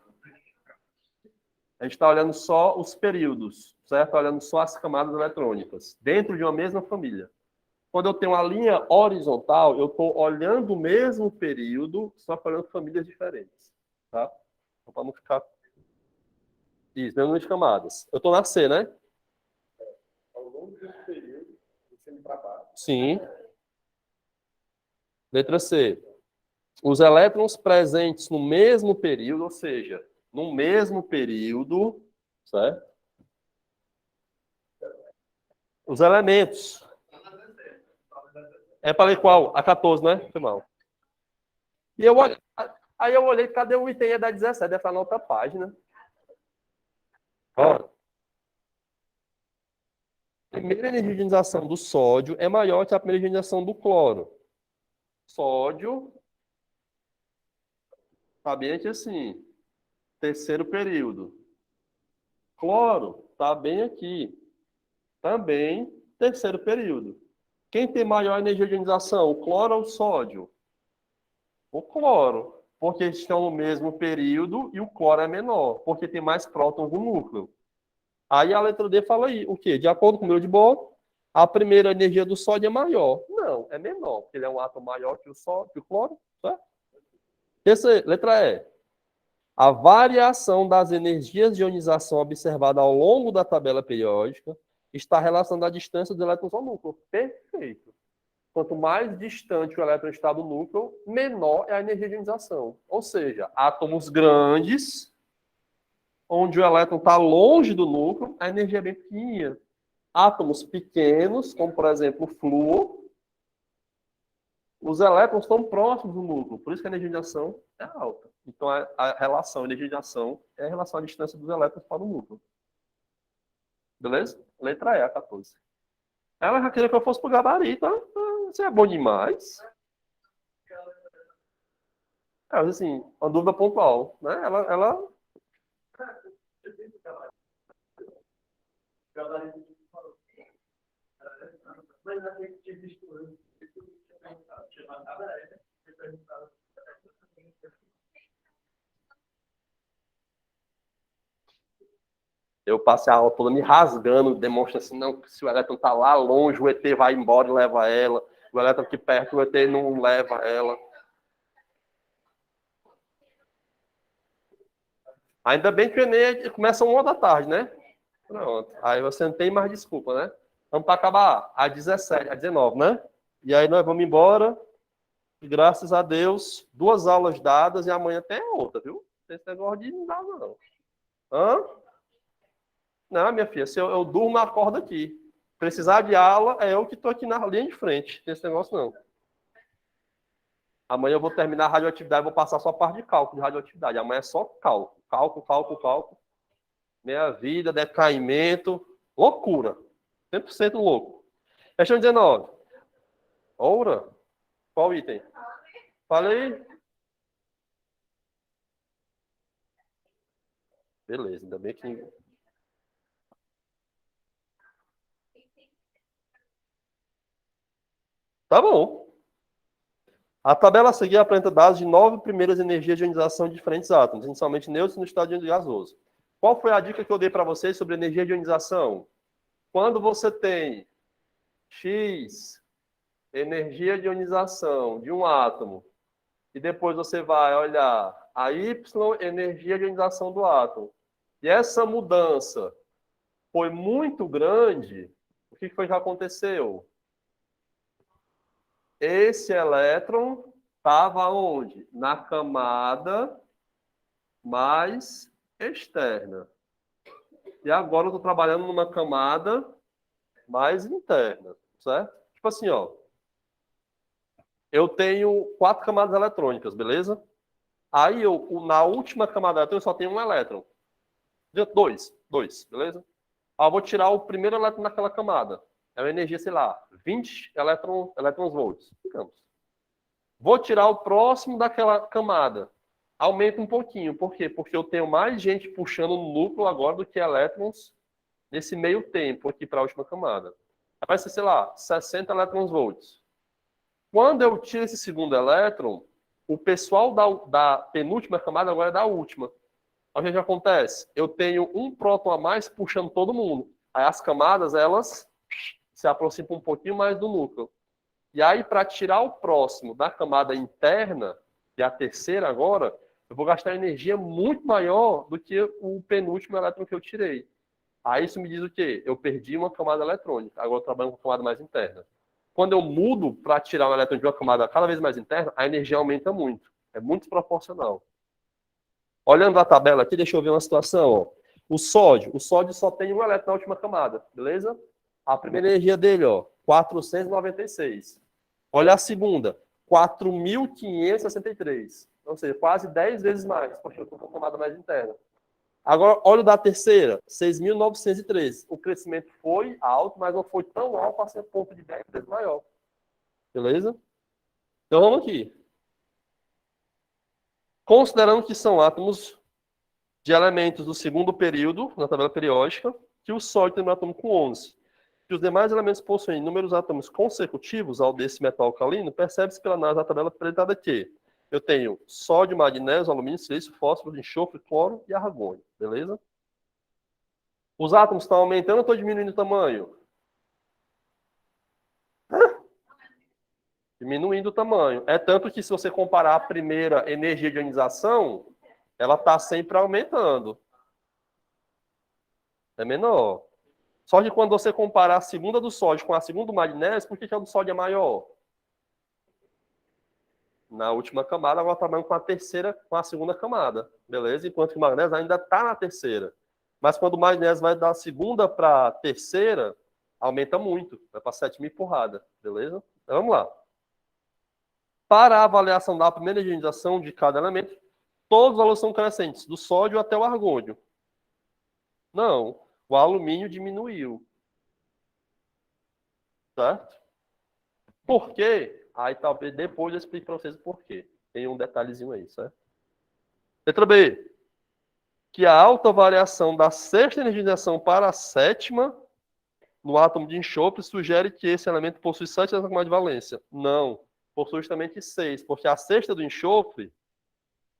a gente está olhando só os períodos, certo? Olhando só as camadas eletrônicas, dentro de uma mesma família. Quando eu tenho uma linha horizontal, eu estou olhando o mesmo período, só que olhando famílias diferentes. Tá? Então, para não ficar. Isso, mesmo de camadas. Eu estou na C, né? Ao longo desse período, você me trabalha. Sim. Letra C. Os elétrons presentes no mesmo período, ou seja, no mesmo período, certo? Os elementos. É para ler qual? A 14, né? Foi mal. E eu olhei, aí eu olhei, cadê o item da 17? Deve estar na outra página. Ó, a primeira energia de ionização do sódio é maior que a primeira energia de ionização do cloro. Sódio, tá bem aqui assim, terceiro período. Cloro, tá bem aqui, também terceiro período. Quem tem maior energia de ionização, o cloro ou o sódio? O cloro, porque eles estão no mesmo período e o cloro é menor, porque tem mais prótons no núcleo. Aí a letra D fala aí, o quê? De acordo com o meu de Bohr, a primeira energia do sódio é maior. Não, é menor, porque ele é um átomo maior que o sódio, que o cloro, certo? Letra E. A variação das energias de ionização observada ao longo da tabela periódica está relacionada à distância dos elétrons ao núcleo. Perfeito. Quanto mais distante o elétron está do núcleo, menor é a energia de ionização. Ou seja, átomos grandes, onde o elétron está longe do núcleo, a energia é bem pequenininha. Átomos pequenos, como por exemplo o flúor, os elétrons estão próximos do núcleo, por isso que a energia de ação é alta. Então a relação energia de ação é a relação à distância dos elétrons para o núcleo. Beleza? Letra E, a 14. Ela já queria que eu fosse pro gabarito, né? Isso é bom demais. É, mas assim, uma dúvida pontual, né? Ela... Eu passei a aula toda me rasgando, demonstra assim, não, se o elétron está lá longe, o ET vai embora e leva ela. O elétron aqui perto, o ET não leva ela. Ainda bem que o Enem começa 1h da tarde, né? Pronto. Aí você não tem mais desculpa, né? Vamos para acabar às 17, às 19, né? E aí nós vamos embora. E graças a Deus, 2 aulas dadas e amanhã tem outra, viu? Não tem esse negócio de não dar, não. Hã? Não, minha filha, se eu durmo na corda aqui. Precisar de aula, é eu que estou aqui na linha de frente. Não tem esse negócio, não. Amanhã eu vou terminar a radioatividade, vou passar só a parte de cálculo de radioatividade. Amanhã é só cálculo. Cálculo, cálculo, cálculo. Meia vida, decaimento. Loucura. 100% louco. Questão 19. Oura? Qual item? Falei. Beleza, ainda bem que... Tá bom. A tabela a seguir apresenta dados de 9 primeiras energias de ionização de diferentes átomos, inicialmente neutros no estado de gasoso. Qual foi a dica que eu dei para vocês sobre energia de ionização? Quando você tem X energia de ionização de um átomo, e depois você vai olhar a Y energia de ionização do átomo, e essa mudança foi muito grande, o que foi que aconteceu? Esse elétron estava onde? Na camada mais externa. E agora eu estou trabalhando numa camada mais interna, certo? Tipo assim, ó. Eu tenho 4 camadas eletrônicas, beleza? Aí na última camada eletrônica eu só tenho um elétron. Dois, beleza? Aí eu vou tirar o primeiro elétron naquela camada. é uma energia, sei lá, 20 elétrons-volts. Digamos. Vou tirar o próximo daquela camada. Aumenta um pouquinho. Por quê? Porque eu tenho mais gente puxando no núcleo agora do que elétrons nesse meio tempo aqui para a última camada. Vai ser, sei lá, 60 elétrons-volts. Quando eu tiro esse segundo elétron, o pessoal da penúltima camada agora é da última. O que acontece? Eu tenho um próton a mais puxando todo mundo. Aí as camadas, elas se aproximam um pouquinho mais do núcleo. E aí, para tirar o próximo da camada interna, que é a terceira agora, eu vou gastar energia muito maior do que o penúltimo elétron que eu tirei. Aí isso me diz o quê? Eu perdi uma camada eletrônica. Agora eu trabalho com uma camada mais interna. Quando eu mudo para tirar um elétron de uma camada cada vez mais interna, a energia aumenta muito. É muito proporcional. Olhando a tabela aqui, deixa eu ver uma situação. Ó. O sódio só tem um elétron na última camada, beleza? A primeira energia dele, ó, 496. Olha a segunda, 4.563. Ou seja, quase 10 vezes mais, porque eu estou com a camada mais interna. Agora, olha o da terceira, 6.913. O crescimento foi alto, mas não foi tão alto para ser ponto de 10 vezes maior. Beleza? Então, vamos aqui. Considerando que são átomos de elementos do segundo período, na tabela periódica, que o sódio tem um átomo com 11. Que os demais elementos possuem inúmeros átomos consecutivos ao desse metal alcalino, percebe-se pela análise da tabela apresentada que eu tenho sódio, magnésio, alumínio, silício, fósforo, enxofre, cloro e argônio. Beleza? Os átomos estão aumentando ou estão diminuindo o tamanho? Diminuindo o tamanho. É tanto que se você comparar a primeira energia de ionização, ela está sempre aumentando. É menor. Só que quando você comparar a segunda do sódio com a segunda do magnésio, por que a do sódio é maior? Na última camada, agora trabalhando com a terceira, com a segunda camada. Beleza? Enquanto que o magnésio ainda está na terceira. Mas quando o magnésio vai da segunda para a terceira, aumenta muito. Vai para 7.000 porrada. Beleza? Então vamos lá. Para a avaliação da primeira ionização de cada elemento, todos os valores são crescentes, do sódio até o argônio. Não, o alumínio diminuiu. Certo? Por quê? Aí talvez depois eu explique para vocês o porquê. Tem um detalhezinho aí, certo? Letra B. Que a alta variação da sexta energização para a sétima no átomo de enxofre sugere que esse elemento possui 7 eletrons de valência. Não, possui justamente 6, porque a sexta do enxofre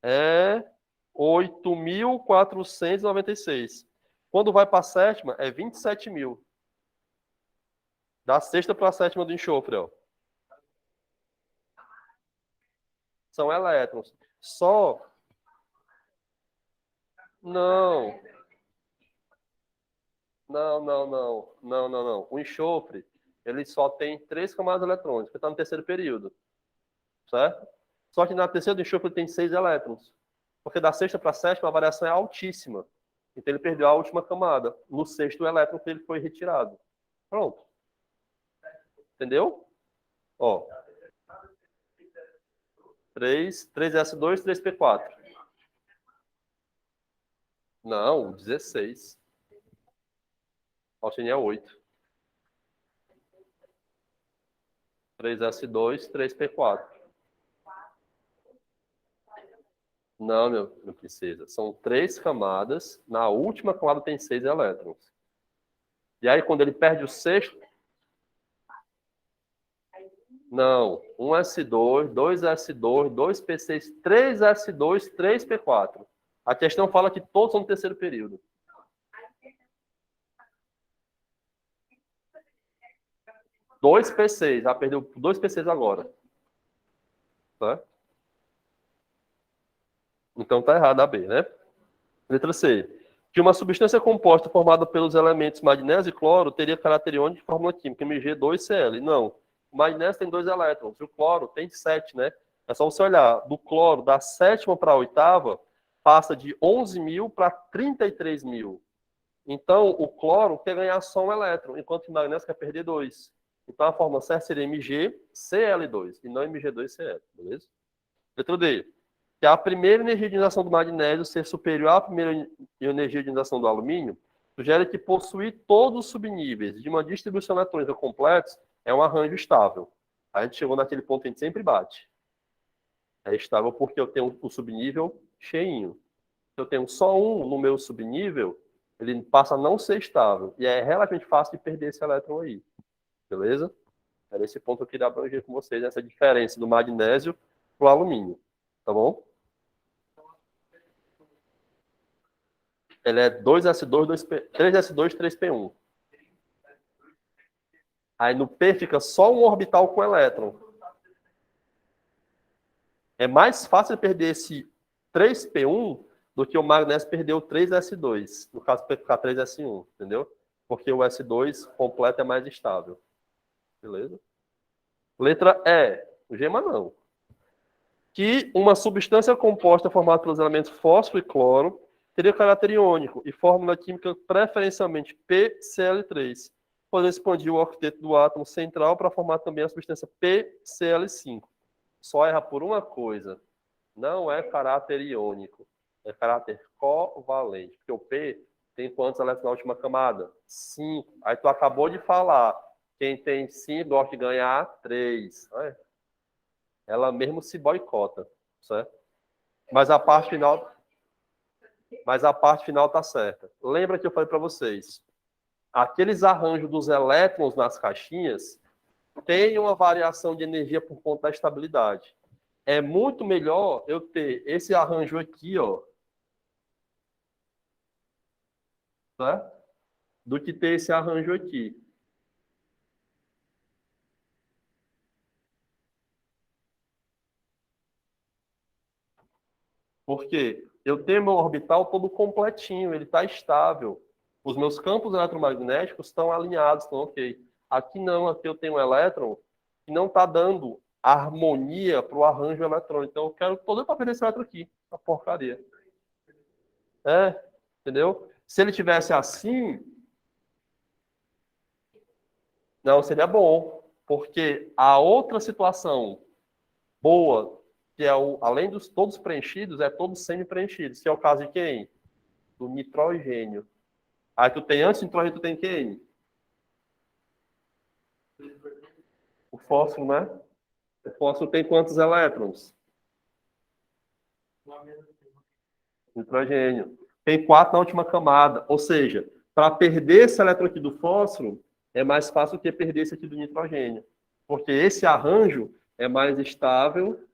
é 8.496. Quando vai para a sétima, é 27.000. Da sexta para a sétima do enxofre, ó. São elétrons. Só. Não. Não. O enxofre, ele só tem 3 camadas eletrônicas, porque está no terceiro período. Certo? Só que na terceira do enxofre ele tem 6 elétrons. Porque da sexta para a sétima a variação é altíssima. Então ele perdeu a última camada. No sexto elétron que ele foi retirado. Pronto. Entendeu? Ó. 3s2, 3p4. Não, 16. Oxigênio é 8. 3s2, 3p4. Não, não precisa. São 3 camadas. Na última camada tem 6 elétrons. E aí, quando ele perde o sexto... Não. 1s2, 2s2, 2p6, 3s2, 3p4. A questão fala que todos são no terceiro período. Dois P6. Já perdeu 2 P6 agora. Tá? Então tá errado a B, né? Letra C. Que uma substância composta formada pelos elementos magnésio e cloro teria caracteriônica de fórmula química Mg2Cl. Não. O magnésio tem 2 elétrons. E o cloro tem 7, né? É só você olhar. Do cloro, da sétima para a oitava, passa de 11.000 para 33.000. Então, o cloro quer ganhar só um elétron, enquanto o magnésio quer perder 2. Então, a fórmula certa seria MgCl2 e não Mg2Cl, beleza? Letra D. Que a primeira energia de ionização do magnésio ser superior à primeira energia de ionização do alumínio Sugere que possuir todos os subníveis de uma distribuição eletrônica completa é um arranjo estável. A gente chegou naquele ponto que a gente sempre bate. É estável porque eu tenho o subnível cheinho. Se eu tenho só um no meu subnível, ele passa a não ser estável. E é relativamente fácil de perder esse elétron aí. Beleza? Era esse ponto que eu queria abranger com vocês, essa diferença do magnésio para o alumínio. Tá bom? Ele é 2s2, 3s2, 3p1. Aí no P fica só um orbital com elétron. É mais fácil perder esse 3p1 do que o magnésio perder o 3s2. No caso, ficar 3s1, entendeu? Porque o S2 completo é mais estável. Beleza? Letra E. O gema não. Que uma substância composta formada pelos elementos fósforo e cloro teria caráter iônico e fórmula química preferencialmente PCl3. Podendo expandir o octeto do átomo central para formar também a substância PCl5. Só erra por uma coisa. Não é caráter iônico. É caráter covalente. Porque o P tem quantos elétrons na última camada? 5. Aí tu acabou de falar. Quem tem 5 gosta de ganhar 3. Ela mesmo se boicota. Certo? Mas a parte final tá certa. Lembra que eu falei para vocês? Aqueles arranjos dos elétrons nas caixinhas tem uma variação de energia por conta da estabilidade. É muito melhor eu ter esse arranjo aqui, ó, tá? Do que ter esse arranjo aqui. Por quê? Eu tenho meu orbital todo completinho, ele está estável. Os meus campos eletromagnéticos estão alinhados, estão ok. Aqui não, aqui eu tenho um elétron que não está dando harmonia para o arranjo eletrônico. Então eu quero todo para perder esse elétron aqui, a porcaria. Entendeu? Se ele tivesse assim, não seria bom, porque a outra situação boa, que é além dos todos preenchidos, é todos semi-preenchidos, que é o caso de quem? Do nitrogênio. Aí tu tem antes do nitrogênio, tu tem quem? O fósforo, né? O fósforo tem quantos elétrons? Nitrogênio. Tem 4 na última camada. Ou seja, para perder esse elétron aqui do fósforo, é mais fácil do que perder esse aqui do nitrogênio. Porque esse arranjo é mais estável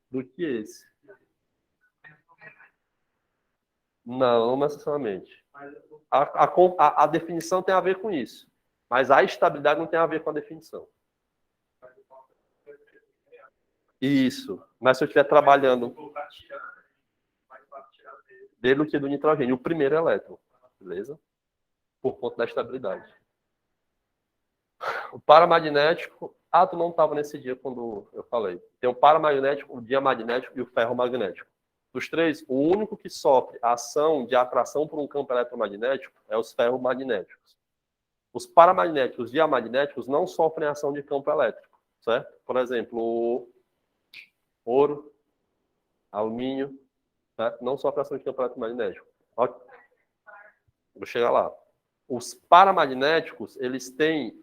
do que esse. Não necessariamente. A definição tem a ver com isso. Mas a estabilidade não tem a ver com a definição. Isso. Mas se eu estiver trabalhando dele do que do nitrogênio, o primeiro elétron. Beleza? Por conta da estabilidade. O paramagnético. Ah, tu não estava nesse dia quando eu falei. Tem o paramagnético, o diamagnético e o ferromagnético. Dos três, o único que sofre ação de atração por um campo eletromagnético é os ferromagnéticos. Os paramagnéticos, os diamagnéticos não sofrem ação de campo elétrico, certo? Por exemplo, o ouro, alumínio, certo? Não sofrem ação de campo eletromagnético. Vou chegar lá. Os paramagnéticos, eles têm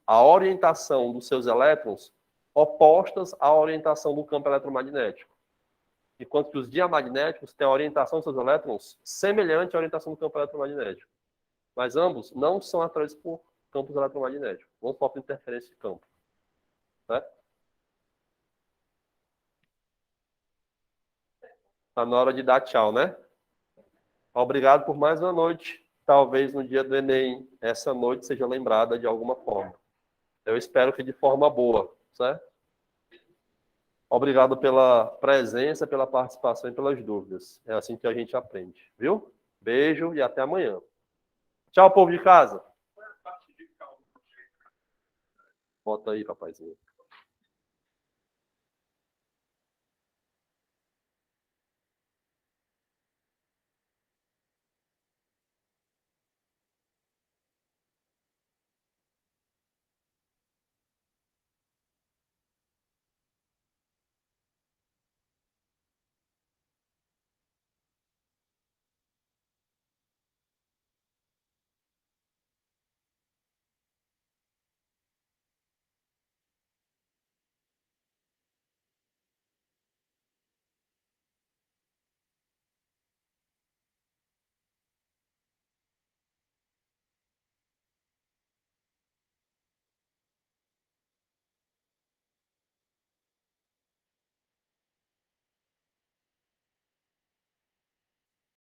a orientação dos seus elétrons opostas à orientação do campo eletromagnético. Enquanto que os diamagnéticos têm a orientação dos seus elétrons semelhante à orientação do campo eletromagnético. Mas ambos não são atraídos por campos eletromagnéticos. Não sofrem interferência de campo. Certo? Está na hora de dar tchau, né? Obrigado por mais uma noite. Talvez no dia do Enem, essa noite seja lembrada de alguma forma. Eu espero que de forma boa, certo? Obrigado pela presença, pela participação e pelas dúvidas. É assim que a gente aprende, viu? Beijo e até amanhã. Tchau, povo de casa. Bota aí, papaizinho.